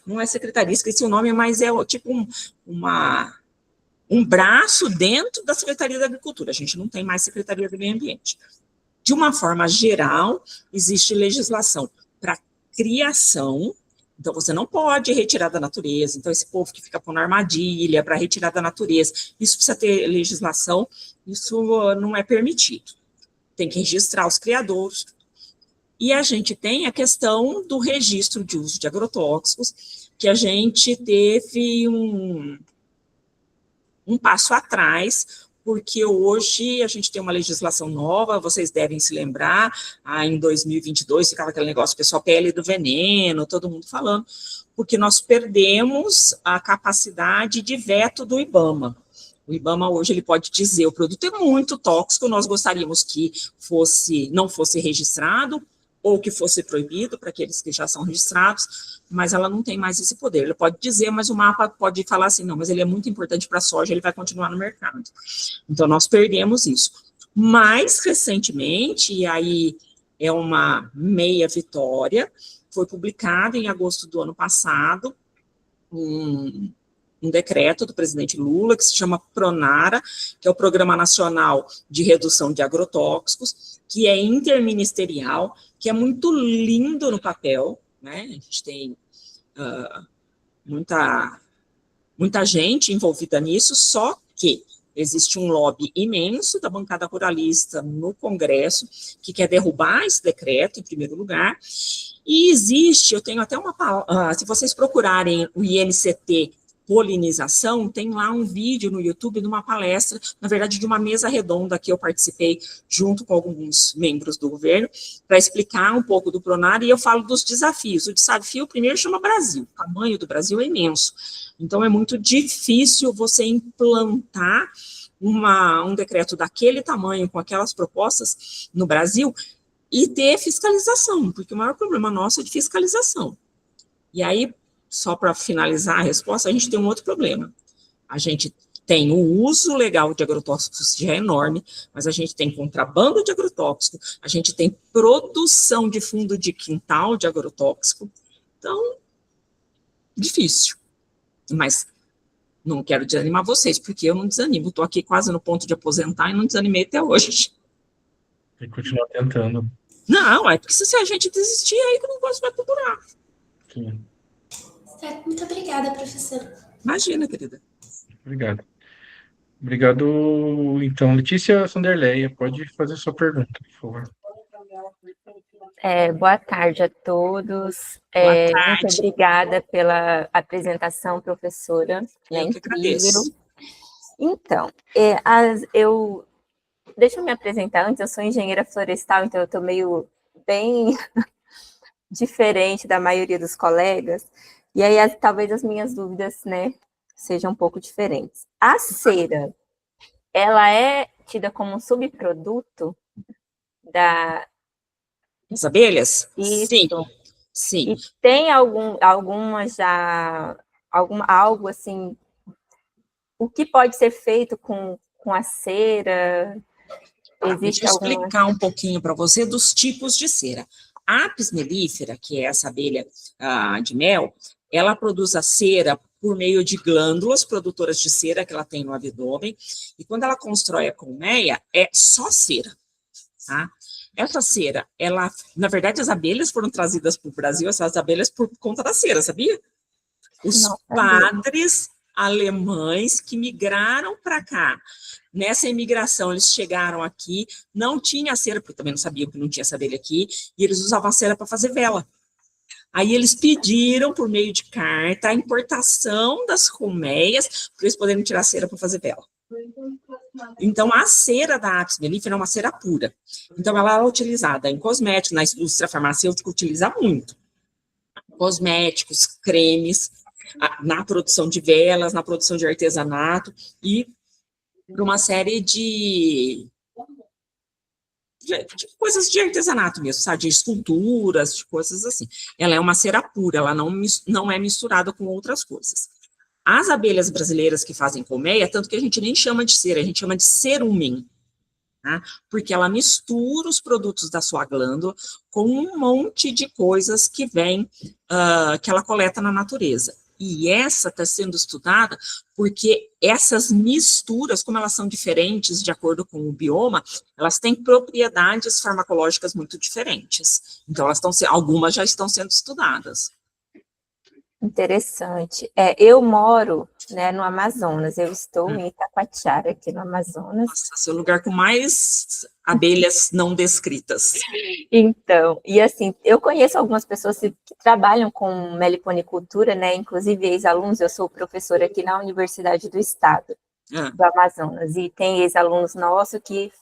não é secretaria, esqueci o nome, mas é tipo um braço dentro da Secretaria da Agricultura. A gente não tem mais Secretaria do Meio Ambiente. De uma forma geral, existe legislação para criação. Então, você não pode retirar da natureza. Então, esse povo que fica pondo armadilha para retirar da natureza, isso precisa ter legislação, isso não é permitido. Tem que registrar os criadores. E a gente tem a questão do registro de uso de agrotóxicos, que a gente teve um passo atrás, porque hoje a gente tem uma legislação nova, vocês devem se lembrar, em 2022 ficava aquele negócio, pessoal, pele do veneno, todo mundo falando, porque nós perdemos a capacidade de veto do IBAMA. O IBAMA hoje ele pode dizer, o produto é muito tóxico, nós gostaríamos que não fosse registrado, ou que fosse proibido para aqueles que já são registrados, mas ela não tem mais esse poder. Ele pode dizer, mas o MAPA pode falar assim, não, mas ele é muito importante para a soja, ele vai continuar no mercado. Então, nós perdemos isso. Mais recentemente, e aí é uma meia vitória, foi publicado em agosto do ano passado, um decreto do presidente Lula, que se chama PRONARA, que é o Programa Nacional de Redução de Agrotóxicos, que é interministerial, que é muito lindo no papel, né? A gente tem muita gente envolvida nisso, só que existe um lobby imenso da bancada ruralista no Congresso, que quer derrubar esse decreto, em primeiro lugar, e existe, eu tenho até se vocês procurarem o INCT polinização, tem lá um vídeo no YouTube de uma palestra, na verdade de uma mesa redonda que eu participei junto com alguns membros do governo, para explicar um pouco do PRONAR, e eu falo dos desafios. O desafio primeiro chama Brasil, o tamanho do Brasil é imenso, então é muito difícil você implantar um decreto daquele tamanho, com aquelas propostas no Brasil, e ter fiscalização, porque o maior problema nosso é de fiscalização. E aí, só para finalizar a resposta, a gente tem um outro problema. A gente tem o uso legal de agrotóxicos, que já é enorme, mas a gente tem contrabando de agrotóxico, a gente tem produção de fundo de quintal de agrotóxico, então, difícil. Mas não quero desanimar vocês, porque eu não desanimo, estou aqui quase no ponto de aposentar e não desanimei até hoje. Tem que continuar tentando. Não, é porque se a gente desistir, aí que o negócio vai pro buraco. Sim. Certo, muito obrigada, professora. Imagina, querida. Obrigado. Obrigado, então. Letícia Sonderleia, pode fazer sua pergunta, por favor. Boa tarde a todos. Boa tarde. Muito obrigada pela apresentação, professora. Eu que agradeço. Então, deixa eu me apresentar antes, eu sou engenheira florestal, então eu estou meio bem diferente da maioria dos colegas, e aí talvez as minhas dúvidas, né, sejam um pouco diferentes. A cera, ela é tida como um subproduto das abelhas? Isso. Sim. E tem algo assim, o que pode ser feito com a cera? Deixa eu explicar um pouquinho para você dos tipos de cera. A apis mellifera, que é essa abelha de mel, ela produz a cera por meio de glândulas produtoras de cera que ela tem no abdômen, e quando ela constrói a colmeia, é só cera, tá? Essa cera, ela, na verdade, as abelhas foram trazidas para o Brasil, essas abelhas por conta da cera, sabia? Os padres alemães que migraram para cá. Nessa imigração, eles chegaram aqui, não tinha cera, porque também não sabiam que não tinha essa abelha aqui, e eles usavam a cera para fazer vela. Aí eles pediram, por meio de carta, a importação das colmeias, para eles poderem tirar a cera para fazer vela. Então, a cera da Apis mellifera é uma cera pura. Então, ela é utilizada em cosméticos, na indústria farmacêutica utiliza muito. Cosméticos, cremes, na produção de velas, na produção de artesanato e para uma série de coisas de artesanato mesmo, sabe? De esculturas, de coisas assim. Ela é uma cera pura, ela não é misturada com outras coisas. As abelhas brasileiras que fazem colmeia, tanto que a gente nem chama de cera, a gente chama de cerumen, tá? Porque ela mistura os produtos da sua glândula com um monte de coisas que vem, que ela coleta na natureza. E essa está sendo estudada porque essas misturas, como elas são diferentes de acordo com o bioma, elas têm propriedades farmacológicas muito diferentes. Então, algumas já estão sendo estudadas. Interessante. Eu moro, né, no Amazonas, eu estou em Itacoatiara, aqui no Amazonas. Nossa, esse é o lugar com mais abelhas não descritas. Então, e assim, eu conheço algumas pessoas que trabalham com meliponicultura, né, inclusive ex-alunos, eu sou professora aqui na Universidade do Estado do Amazonas, e tem ex-alunos nossos que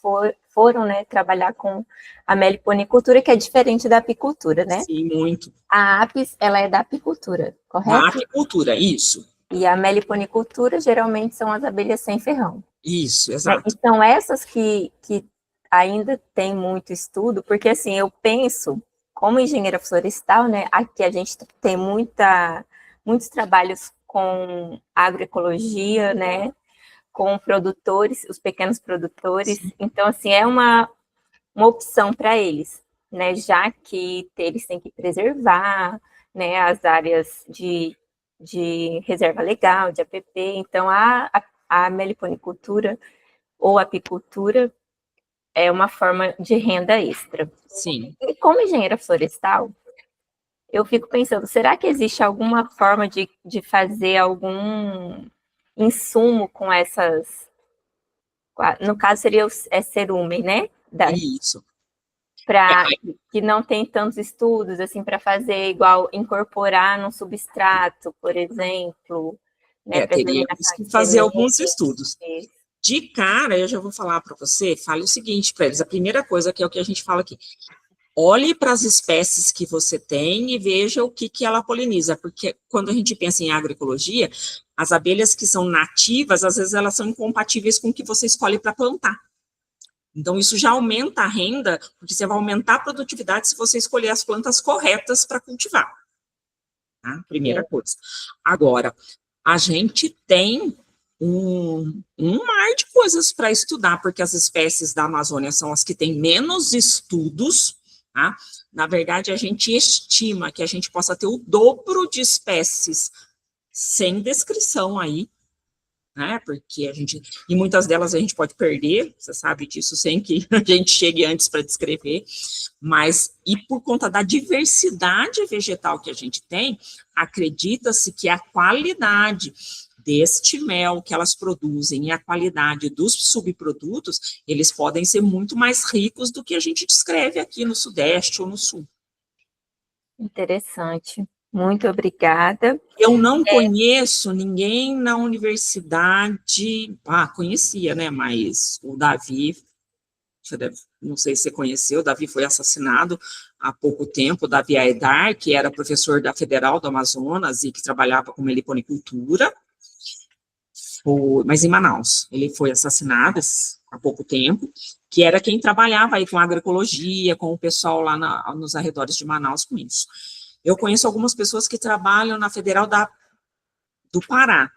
foram, né, trabalhar com a meliponicultura, que é diferente da apicultura, né? Sim, muito. A apis, ela é da apicultura, correto? Da apicultura, isso. E a meliponicultura, geralmente, são as abelhas sem ferrão. Isso, exato. Então, essas que ainda tem muito estudo, porque, assim, eu penso, como engenheira florestal, né, aqui a gente tem muitos trabalhos com agroecologia, né, com produtores, os pequenos produtores. Então, assim, é uma opção para eles, né, já que eles têm que preservar, né, as áreas de reserva legal, de APP. Então, a meliponicultura ou apicultura é uma forma de renda extra. Sim. E como engenheira florestal, eu fico pensando, será que existe alguma forma de fazer algum insumo com essas... No caso, seria cerumen, né? Isso. Que não tem tantos estudos, assim, para fazer igual, incorporar num substrato, por exemplo. Né, teríamos que fazer alguns estudos. De cara, eu já vou falar para você, fale o seguinte para eles, a primeira coisa, que é o que a gente fala aqui, olhe para as espécies que você tem e veja o que ela poliniza, porque quando a gente pensa em agroecologia, as abelhas que são nativas, às vezes elas são incompatíveis com o que você escolhe para plantar. Então, isso já aumenta a renda, porque você vai aumentar a produtividade se você escolher as plantas corretas para cultivar. Tá? Primeira coisa. Agora, a gente tem um mar de coisas para estudar, porque as espécies da Amazônia são as que têm menos estudos, tá? Na verdade, a gente estima que a gente possa ter o dobro de espécies sem descrição aí, né? Porque e muitas delas a gente pode perder, você sabe disso, sem que a gente chegue antes para descrever, mas, e por conta da diversidade vegetal que a gente tem, acredita-se que a qualidade deste mel que elas produzem e a qualidade dos subprodutos, eles podem ser muito mais ricos do que a gente descreve aqui no Sudeste ou no Sul. Interessante. Muito obrigada. Eu não conheço ninguém na universidade, conhecia, né, mas o Davi, não sei se você conheceu, o Davi foi assassinado há pouco tempo, o Davi Aedar, que era professor da Federal do Amazonas e que trabalhava com meliponicultura, mas em Manaus. Ele foi assassinado há pouco tempo, que era quem trabalhava aí com agroecologia, com o pessoal lá nos arredores de Manaus com isso. Eu conheço algumas pessoas que trabalham na Federal do Pará,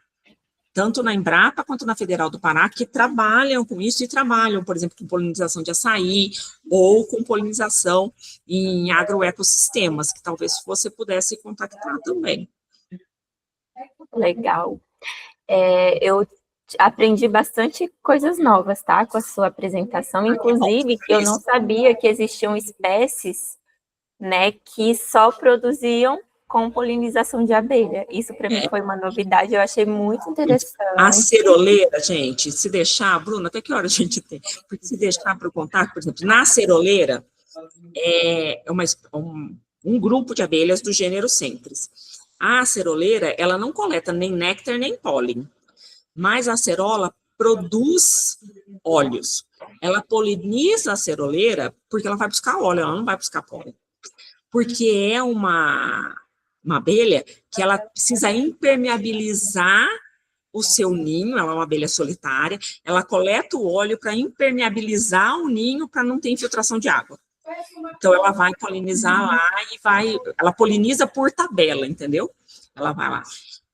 tanto na Embrapa quanto na Federal do Pará, que trabalham com isso e trabalham, por exemplo, com polinização de açaí ou com polinização em agroecossistemas, que talvez você pudesse contactar também. Legal. aprendi bastante coisas novas, tá? Com a sua apresentação, inclusive que eu não sabia que existiam espécies, né, que só produziam com polinização de abelha. Isso para mim foi uma novidade, eu achei muito interessante. A ceroleira, gente, se deixar, Bruna, até que hora a gente tem? Porque se deixar para o contato, por exemplo, na ceroleira, é um grupo de abelhas do gênero Centris. A ceroleira, ela não coleta nem néctar nem pólen, mas a acerola produz óleos. Ela poliniza a ceroleira porque ela vai buscar óleo, ela não vai buscar pólen. Porque é uma abelha que ela precisa impermeabilizar o seu ninho, ela é uma abelha solitária, ela coleta o óleo para impermeabilizar o ninho para não ter infiltração de água. Então, ela vai polinizar lá ela poliniza por tabela, entendeu? Ela vai lá.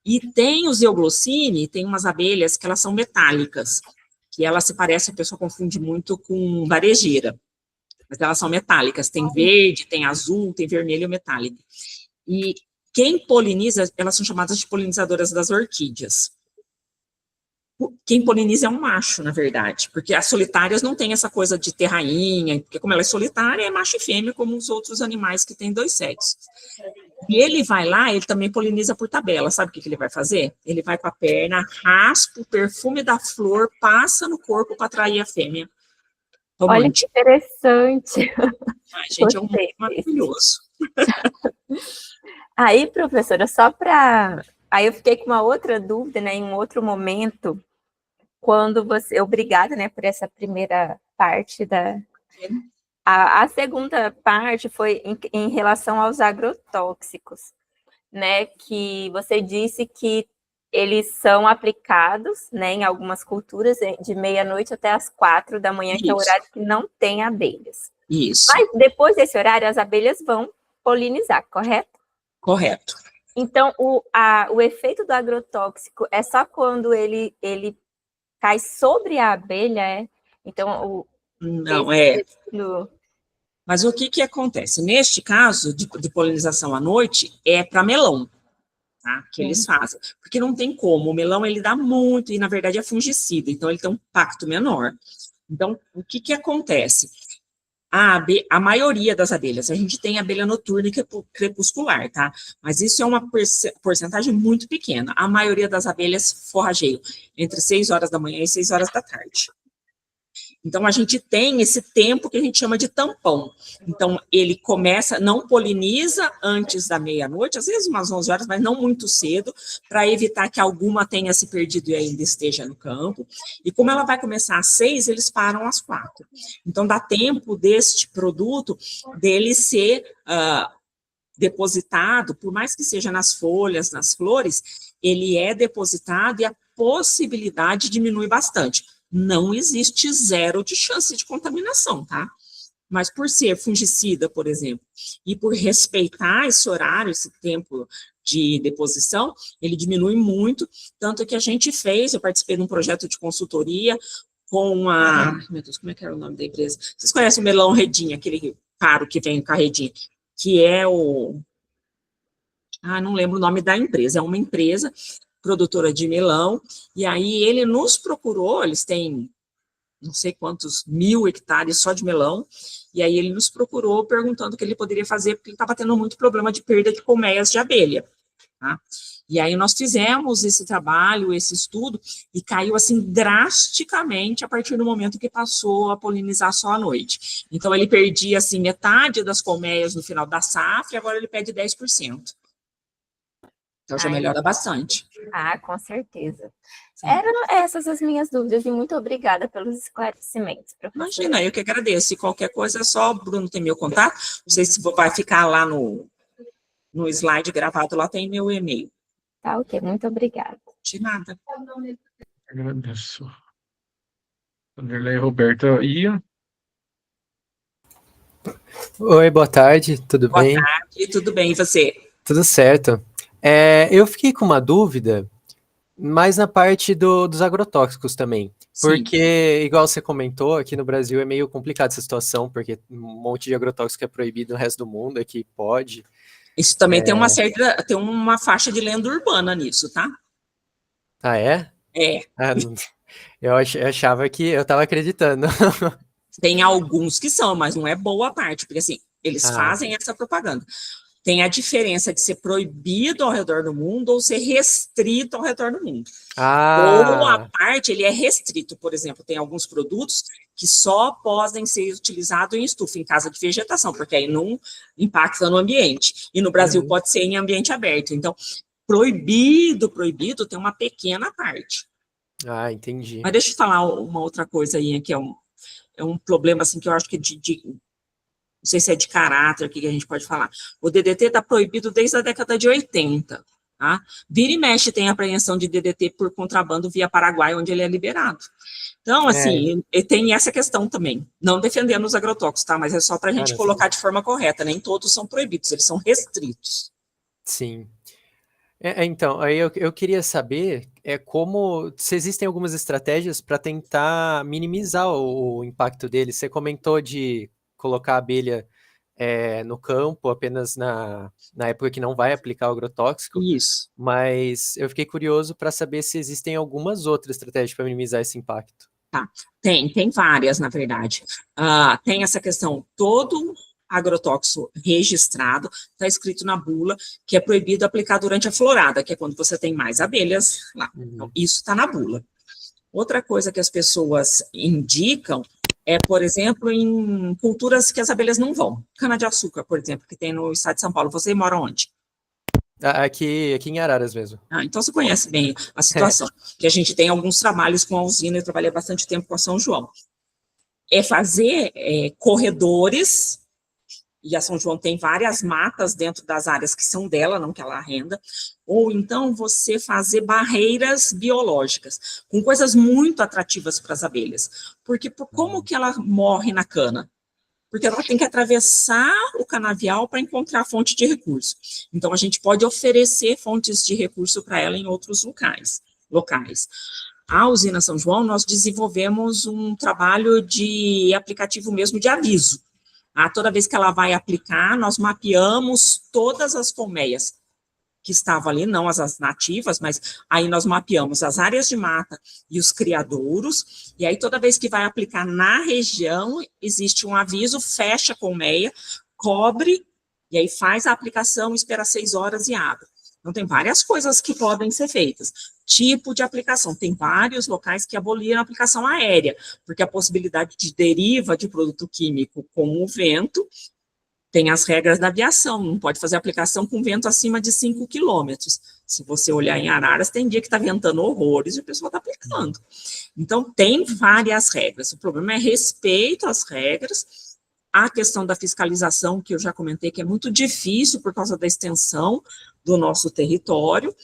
E tem os euglossine, tem umas abelhas que elas são metálicas, que elas se parecem, a pessoa confunde muito com varejeira, mas elas são metálicas, tem verde, tem azul, tem vermelho metálico. E quem poliniza, elas são chamadas de polinizadoras das orquídeas. Quem poliniza é um macho, na verdade, porque as solitárias não têm essa coisa de ter rainha, porque como ela é solitária, é macho e fêmea, como os outros animais que têm 2 sexos. E ele vai lá, ele também poliniza por tabela, sabe o que ele vai fazer? Ele vai com a perna, raspa o perfume da flor, passa no corpo para atrair a fêmea. Romântico. Olha que interessante. Ai, gente, é um mundo maravilhoso. Aí, professora, só para... Aí eu fiquei com uma outra dúvida, né, em um outro momento, quando você... Obrigada, né, por essa primeira parte da... A segunda parte foi em relação aos agrotóxicos, né, que você disse que eles são aplicados, né, em algumas culturas de meia-noite até as 4 da manhã, que é o horário que não tem abelhas. Isso. Mas depois desse horário, as abelhas vão polinizar, correto? Correto. Então, o efeito do agrotóxico é só quando ele cai sobre a abelha, é? Então, não, é... Mas o que acontece? Neste caso, de polinização à noite, é para melão, tá? Que eles fazem. Porque não tem como, o melão, ele dá muito, e na verdade é fungicida, então ele tem um impacto menor. Então, o que acontece? A maioria das abelhas, a gente tem abelha noturna e crepuscular, tá? Mas isso é uma porcentagem muito pequena. A maioria das abelhas forrageiam entre 6 horas da manhã e 6 horas da tarde. Então, a gente tem esse tempo que a gente chama de tampão. Então, ele começa, não poliniza antes da meia-noite, às vezes umas 11 horas, mas não muito cedo, para evitar que alguma tenha se perdido e ainda esteja no campo. E como ela vai começar às 6, eles param às 4. Então, dá tempo deste produto dele ser depositado, por mais que seja nas folhas, nas flores, ele é depositado e a possibilidade diminui bastante. Não existe 0 de chance de contaminação, tá? Mas por ser fungicida, por exemplo, e por respeitar esse horário, esse tempo de deposição, ele diminui muito, tanto que a gente fez, eu participei de um projeto de consultoria com meu Deus, como é que era o nome da empresa? Vocês conhecem o melão redinha, aquele caro que vem com a redinha, que é não lembro o nome da empresa, é uma empresa produtora de melão, e aí ele nos procurou, eles têm não sei quantos 1000 hectares só de melão, e aí ele nos procurou perguntando o que ele poderia fazer, porque ele estava tendo muito problema de perda de colmeias de abelha, tá? E aí nós fizemos esse trabalho, esse estudo, e caiu assim drasticamente a partir do momento que passou a polinizar só à noite. Então ele perdia assim metade das colmeias no final da safra, e agora ele perde 10%. Então já melhora bastante. Com certeza. Eram essas as minhas dúvidas, e muito obrigada pelos esclarecimentos, professora. Imagina, eu que agradeço. E qualquer coisa é só, o Bruno tem meu contato, não sei se vai ficar lá no slide gravado, lá tem meu e-mail. Tá, ok, muito obrigada. De nada. Agradeço. Vanderlei Roberta ia. Oi, boa tarde, tudo bem? Boa tarde, tudo bem, e você? Tudo certo. Eu fiquei com uma dúvida, mas na parte dos agrotóxicos também. Sim. Porque, igual você comentou, aqui no Brasil é meio complicada essa situação, porque um monte de agrotóxico é proibido no resto do mundo, aqui pode. Isso também tem uma faixa de lenda urbana nisso, tá? Ah, é? Ah, eu achava que eu estava acreditando. Tem alguns que são, mas não é boa parte, porque assim, eles fazem essa propaganda. Tem a diferença de ser proibido ao redor do mundo ou ser restrito ao redor do mundo. Ou a parte, ele é restrito, por exemplo, tem alguns produtos que só podem ser utilizados em estufa, em casa de vegetação, porque aí não impacta no ambiente. E no Brasil pode ser em ambiente aberto. Então, proibido tem uma pequena parte. Ah, entendi. Mas deixa eu falar uma outra coisa aí, que é um problema, assim, que eu acho que não sei se é de caráter, o que a gente pode falar. O DDT está proibido desde a década de 80, tá? Vira e mexe tem apreensão de DDT por contrabando via Paraguai, onde ele é liberado. Então, assim, tem essa questão também. Não defendendo os agrotóxicos, tá? Mas é só para a gente colocar de forma correta. Nem todos são proibidos, eles são restritos. Sim. Então, aí eu queria saber se existem algumas estratégias para tentar minimizar o impacto dele. Você comentou de colocar a abelha no campo apenas na época que não vai aplicar o agrotóxico. Isso. Mas eu fiquei curioso para saber se existem algumas outras estratégias para minimizar esse impacto. Tá, tem várias, na verdade. Tem essa questão, todo agrotóxico registrado, está escrito na bula, que é proibido aplicar durante a florada, que é quando você tem mais abelhas lá. Então, isso está na bula. Outra coisa que as pessoas indicam é, por exemplo, em culturas que as abelhas não vão. Cana-de-açúcar, por exemplo, que tem no estado de São Paulo. Você mora onde? Aqui em Araras mesmo. Então você conhece bem a situação. Que a gente tem alguns trabalhos com a usina, eu trabalhei bastante tempo com a São João. É fazer corredores, e a São João tem várias matas dentro das áreas que são dela, não que ela arrenda, ou então você fazer barreiras biológicas, com coisas muito atrativas para as abelhas. Porque como que ela morre na cana? Porque ela tem que atravessar o canavial para encontrar fonte de recurso. Então, a gente pode oferecer fontes de recurso para ela em outros locais. A usina São João, nós desenvolvemos um trabalho de aplicativo mesmo de aviso. Toda vez que ela vai aplicar, nós mapeamos todas as colmeias que estavam ali, não as nativas, mas aí nós mapeamos as áreas de mata e os criadouros, e aí toda vez que vai aplicar na região, existe um aviso, fecha a colmeia, cobre, e aí faz a aplicação, espera 6 horas e abre. Então, tem várias coisas que podem ser feitas. Tipo de aplicação, tem vários locais que aboliram a aplicação aérea, porque a possibilidade de deriva de produto químico com o vento, tem as regras da aviação, não pode fazer aplicação com vento acima de 5 quilômetros. Se você olhar em Araras, tem dia que está ventando horrores e o pessoal está aplicando. Então, tem várias regras. O problema é respeito às regras, a questão da fiscalização, que eu já comentei, que é muito difícil por causa da extensão do nosso território,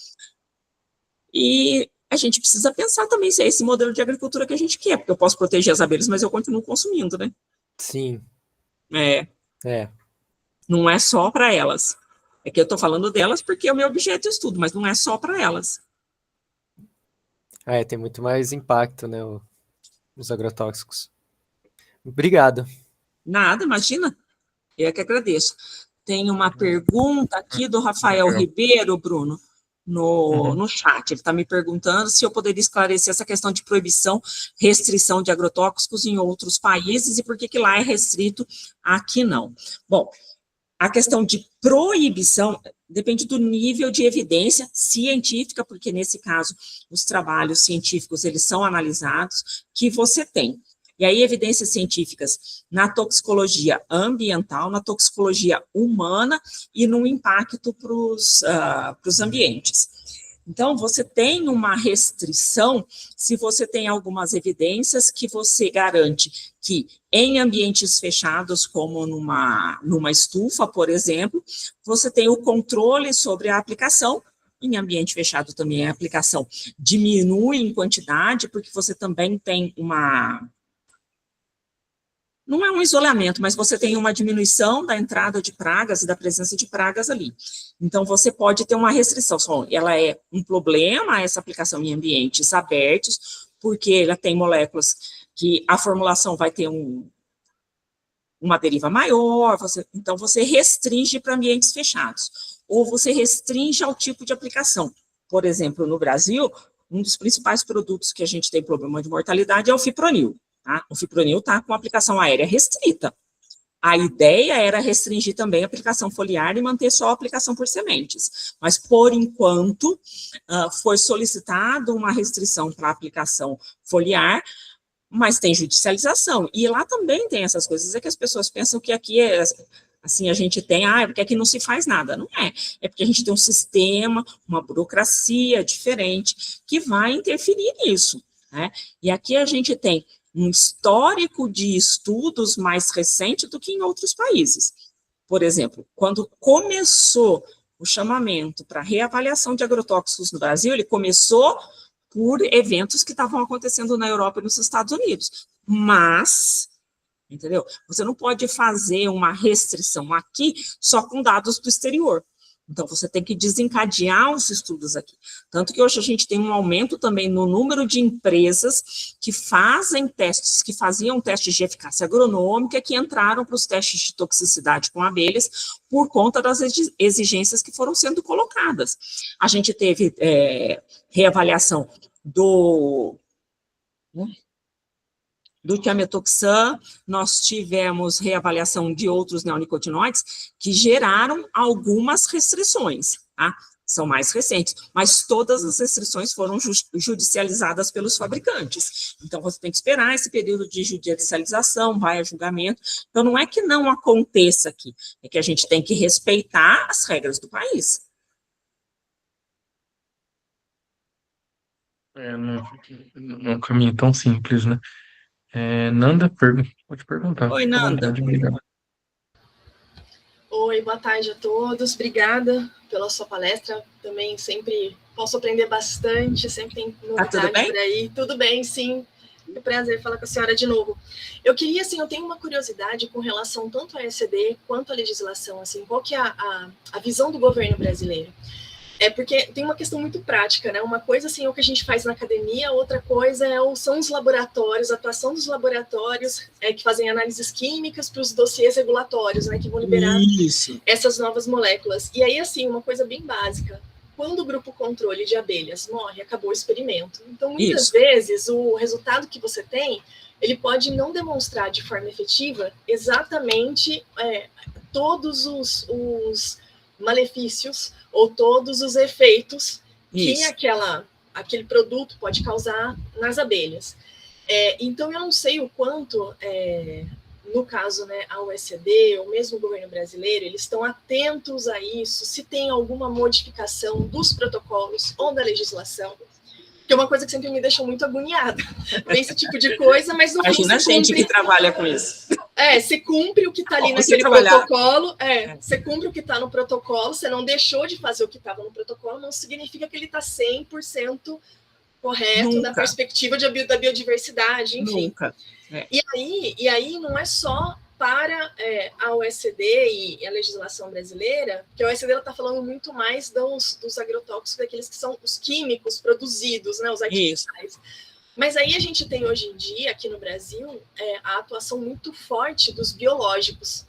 e a gente precisa pensar também se é esse modelo de agricultura que a gente quer, porque eu posso proteger as abelhas, mas eu continuo consumindo, né? Sim. Não é só para elas. É que eu estou falando delas porque é o meu objeto de estudo, mas não é só para elas. Tem muito mais impacto, né, os agrotóxicos. Obrigado. Nada, imagina. Eu que agradeço. Tem uma pergunta aqui do Rafael Ribeiro, Bruno, no chat. Ele está me perguntando se eu poderia esclarecer essa questão de proibição, restrição de agrotóxicos em outros países e por que lá é restrito, aqui não. Bom, a questão de proibição depende do nível de evidência científica, porque nesse caso os trabalhos científicos eles são analisados, que você tem. E aí evidências científicas na toxicologia ambiental, na toxicologia humana e no impacto para os ambientes. Então, você tem uma restrição se você tem algumas evidências que você garante que em ambientes fechados, como numa estufa, por exemplo, você tem o controle sobre a aplicação. Em ambiente fechado também a aplicação diminui em quantidade, porque você também tem não é um isolamento, mas você tem uma diminuição da entrada de pragas e da presença de pragas ali. Então, você pode ter uma restrição. Ela é um problema, essa aplicação em ambientes abertos, porque ela tem moléculas que a formulação vai ter uma deriva maior, então você restringe para ambientes fechados. Ou você restringe ao tipo de aplicação. Por exemplo, no Brasil, um dos principais produtos que a gente tem problema de mortalidade é o fipronil, tá? O fipronil está com aplicação aérea restrita. A ideia era restringir também a aplicação foliar e manter só a aplicação por sementes. Mas, por enquanto, foi solicitado uma restrição para a aplicação foliar, mas tem judicialização. E lá também tem essas coisas, é que as pessoas pensam que aqui é assim, a gente tem, é porque aqui não se faz nada. Não é. É porque a gente tem um sistema, uma burocracia diferente que vai interferir nisso, né? E aqui a gente tem um histórico de estudos mais recente do que em outros países. Por exemplo, quando começou o chamamento para reavaliação de agrotóxicos no Brasil, ele começou por eventos que estavam acontecendo na Europa e nos Estados Unidos. Mas, entendeu? Você não pode fazer uma restrição aqui só com dados do exterior. Então, você tem que desencadear os estudos aqui. Tanto que hoje a gente tem um aumento também no número de empresas que fazem testes, que faziam testes de eficácia agronômica, que entraram para os testes de toxicidade com abelhas por conta das exigências que foram sendo colocadas. A gente teve reavaliação do tiametoxan, nós tivemos reavaliação de outros neonicotinoides que geraram algumas restrições, tá? São mais recentes, mas todas as restrições foram judicializadas pelos fabricantes. Então, você tem que esperar esse período de judicialização, vai a julgamento. Então, não é que não aconteça aqui, é que a gente tem que respeitar as regras do país. Não é um caminho tão simples, né? Nanda, pode perguntar. Oi, Nanda. Obrigado. Oi, boa tarde a todos. Obrigada pela sua palestra. Também sempre posso aprender bastante, sempre tem novidade por aí. Tudo bem, sim. É um prazer falar com a senhora de novo. Eu queria, assim, eu tenho uma curiosidade com relação tanto à ECD quanto à legislação, assim, qual que é a visão do governo brasileiro? Porque tem uma questão muito prática, né? Uma coisa, assim, é o que a gente faz na academia, outra coisa são os laboratórios, a atuação dos laboratórios que fazem análises químicas para os dossiês regulatórios, né? Que vão liberar essas novas moléculas. E aí, assim, uma coisa bem básica. Quando o grupo controle de abelhas morre, acabou o experimento. Então, muitas vezes, o resultado que você tem, ele pode não demonstrar de forma efetiva exatamente todos os malefícios ou todos os efeitos que aquele produto pode causar nas abelhas. Então, eu não sei o quanto, no caso, né, a OECD, ou mesmo o governo brasileiro, eles estão atentos a isso, se tem alguma modificação dos protocolos ou da legislação, que é uma coisa que sempre me deixa muito agoniada. Tem esse tipo de coisa, mas não imagina a gente que trabalha com isso. Você cumpre o que está ali naquele protocolo, você cumpre o que está no protocolo, você não deixou de fazer o que estava no protocolo, não significa que ele está 100% correto na perspectiva da biodiversidade, enfim. Nunca. E aí não é só para a OECD e a legislação brasileira, que a OECD está falando muito mais dos agrotóxicos, daqueles que são os químicos produzidos, né, os artificiais. Mas aí a gente tem hoje em dia, aqui no Brasil, a atuação muito forte dos biológicos.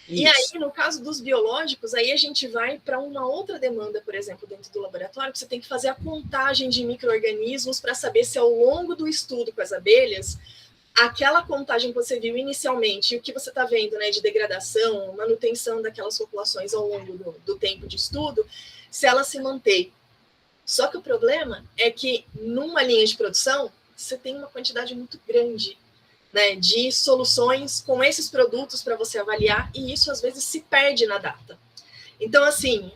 Isso. E aí, no caso dos biológicos, aí a gente vai para uma outra demanda, por exemplo, dentro do laboratório, que você tem que fazer a contagem de micro-organismos para saber se ao longo do estudo com as abelhas, aquela contagem que você viu inicialmente e o que você está vendo, né, de degradação, manutenção daquelas populações ao longo do tempo de estudo, se ela se mantém. Só que o problema é que, numa linha de produção, você tem uma quantidade muito grande, né, de soluções com esses produtos para você avaliar, e isso às vezes se perde na data. Então, assim,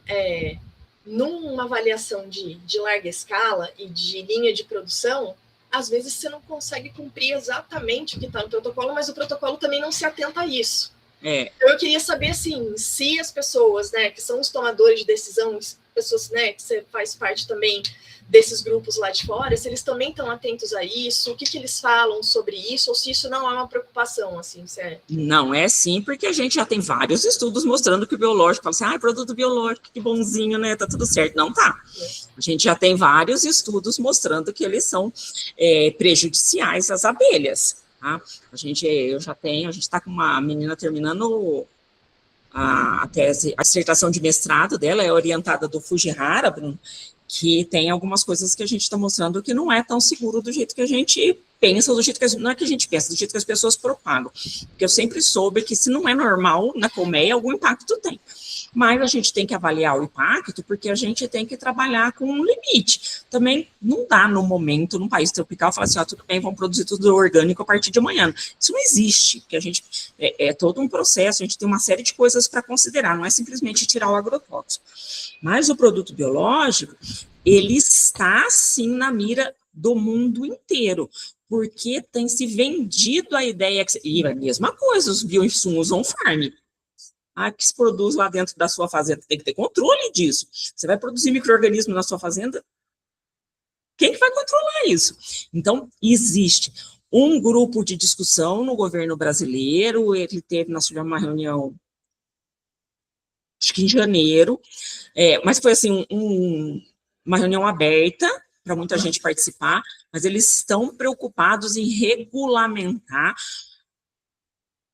numa avaliação de larga escala e de linha de produção, às vezes você não consegue cumprir exatamente o que está no protocolo, mas o protocolo também não se atenta a isso. Então, eu queria saber, assim, se as pessoas, né, que são os tomadores de decisão, pessoas, né, que você faz parte também desses grupos lá de fora, se eles também estão atentos a isso, o que eles falam sobre isso, ou se isso não é uma preocupação, assim, Não é sim, porque a gente já tem vários estudos mostrando que o biológico, fala assim, produto biológico, que bonzinho, né, tá tudo certo. Não tá. A gente já tem vários estudos mostrando que eles são prejudiciais às abelhas, tá? A gente está com uma menina terminando a tese, a dissertação de mestrado dela é orientada do Fujihara, Bruno, que tem algumas coisas que a gente está mostrando que não é tão seguro do jeito que a gente pensa, do jeito que não é que a gente pensa, do jeito que as pessoas propagam. Porque eu sempre soube que se não é normal na colmeia, algum impacto tem. Mas a gente tem que avaliar o impacto, porque a gente tem que trabalhar com um limite. Também não dá, no momento, num país tropical, falar assim, tudo bem, vamos produzir tudo orgânico a partir de amanhã. Isso não existe, porque a gente é todo um processo, a gente tem uma série de coisas para considerar, não é simplesmente tirar o agrotóxico. Mas o produto biológico, ele está, sim, na mira do mundo inteiro, porque tem se vendido a ideia, e a mesma coisa, os bioinsumos on-farm, que se produz lá dentro da sua fazenda, tem que ter controle disso. Você vai produzir micro-organismos na sua fazenda? Quem que vai controlar isso? Então, existe um grupo de discussão no governo brasileiro, ele teve, nós tivemos uma reunião, acho que em janeiro, mas foi assim, uma reunião aberta, para muita gente participar, mas eles estão preocupados em regulamentar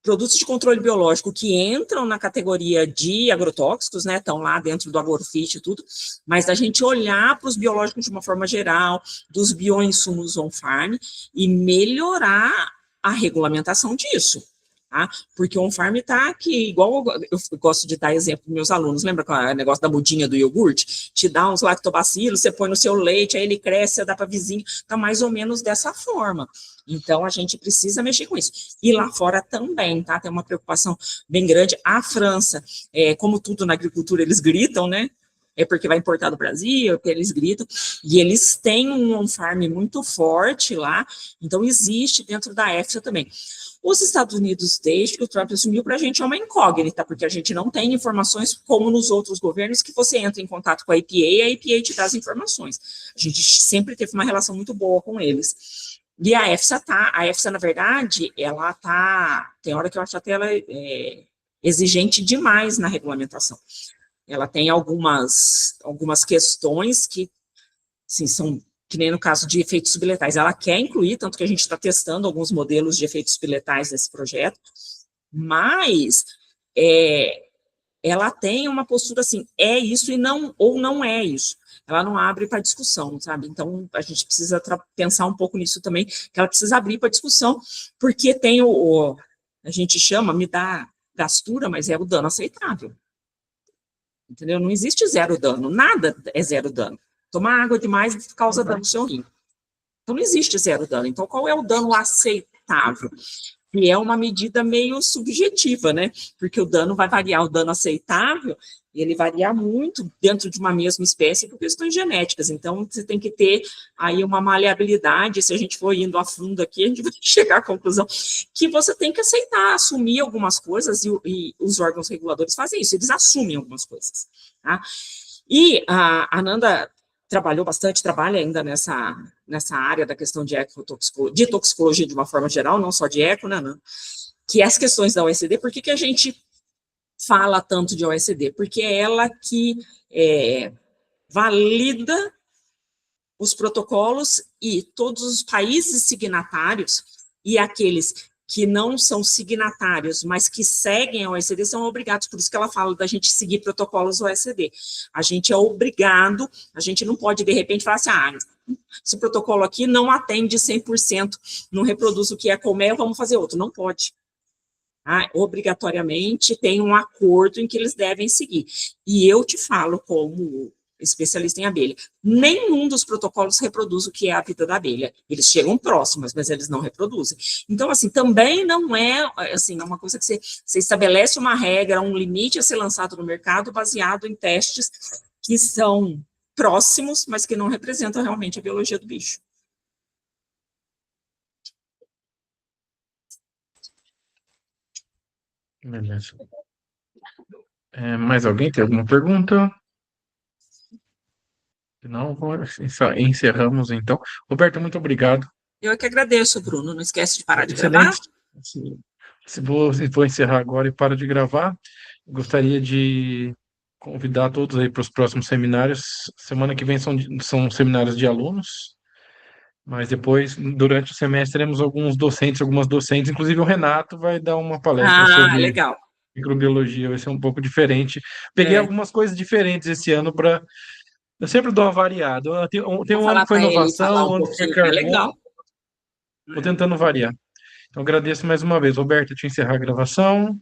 produtos de controle biológico que entram na categoria de agrotóxicos, né, estão lá dentro do agrofit e tudo, mas a gente olhar para os biológicos de uma forma geral, dos bioinsumos on-farm, e melhorar a regulamentação disso. Tá? Porque o on-farm está aqui, igual eu gosto de dar exemplo para meus alunos, lembra o negócio da mudinha do iogurte? Te dá uns lactobacilos, você põe no seu leite, aí ele cresce, você dá para vizinho, está mais ou menos dessa forma. Então, a gente precisa mexer com isso. E lá fora também, tá? Tem uma preocupação bem grande. A França, como tudo na agricultura, eles gritam, né? É porque vai importar do Brasil, porque eles gritam, e eles têm um on-farm muito forte lá, então existe dentro da EFSA também. Os Estados Unidos, desde que o Trump assumiu, para a gente é uma incógnita, porque a gente não tem informações como nos outros governos, que você entra em contato com a EPA e a EPA te dá as informações. A gente sempre teve uma relação muito boa com eles. E a EFSA, na verdade, ela tem hora que eu acho até ela exigente demais na regulamentação. Ela tem algumas questões que, assim, são, que nem no caso de efeitos subletais, ela quer incluir, tanto que a gente está testando alguns modelos de efeitos subletais nesse projeto, mas ela tem uma postura assim, é isso e não, ou não é isso. Ela não abre para discussão, sabe? Então, a gente precisa pensar um pouco nisso também, que ela precisa abrir para discussão, porque tem a gente chama, me dá gastura, mas é o dano aceitável. Entendeu? Não existe zero dano, nada é zero dano. Tomar água demais causa dano no seu rim. Então, não existe zero dano. Então, qual é o dano aceitável? E é uma medida meio subjetiva, né? Porque o dano vai variar, o dano aceitável, ele varia muito dentro de uma mesma espécie por questões genéticas. Então, você tem que ter aí uma maleabilidade. Se a gente for indo a fundo aqui, a gente vai chegar à conclusão que você tem que aceitar, assumir algumas coisas, e os órgãos reguladores fazem isso, eles assumem algumas coisas. Tá? E a Nanda trabalha ainda nessa área da questão de toxicologia de uma forma geral, não só de eco, né, que as questões da OECD, por que a gente fala tanto de OECD? Porque é ela que valida os protocolos, e todos os países signatários e aqueles que não são signatários, mas que seguem a OECD, são obrigados, por isso que ela fala da gente seguir protocolos OECD. A gente é obrigado, a gente não pode, de repente, falar assim, esse protocolo aqui não atende 100%, não reproduz o que é colmeia, vamos fazer outro. Não pode. Obrigatoriamente tem um acordo em que eles devem seguir. E eu te falo, como especialista em abelha, nenhum dos protocolos reproduz o que é a vida da abelha. Eles chegam próximos, mas eles não reproduzem. Então, assim, também não é, assim, é uma coisa que você estabelece uma regra, um limite a ser lançado no mercado baseado em testes que são próximos, mas que não representam realmente a biologia do bicho. Beleza. Mais alguém tem alguma pergunta? Não, encerramos então. Roberto, muito obrigado. Eu é que agradeço, Bruno. Não esquece de parar de gravar. Se vou encerrar agora e paro de gravar, gostaria de convidar todos aí para os próximos seminários. Semana que vem são seminários de alunos, mas depois, durante o semestre, teremos algumas docentes, inclusive o Renato vai dar uma palestra sobre legal. Microbiologia, vai ser um pouco diferente. Peguei algumas coisas diferentes esse ano para Eu sempre dou uma variada. Tem Vou um ano falar que foi para ele falar inovação, um um ano que foi pouquinho, que é carbono. legal. Vou tentando variar. Então, agradeço mais uma vez. Roberta, deixa eu encerrar a gravação.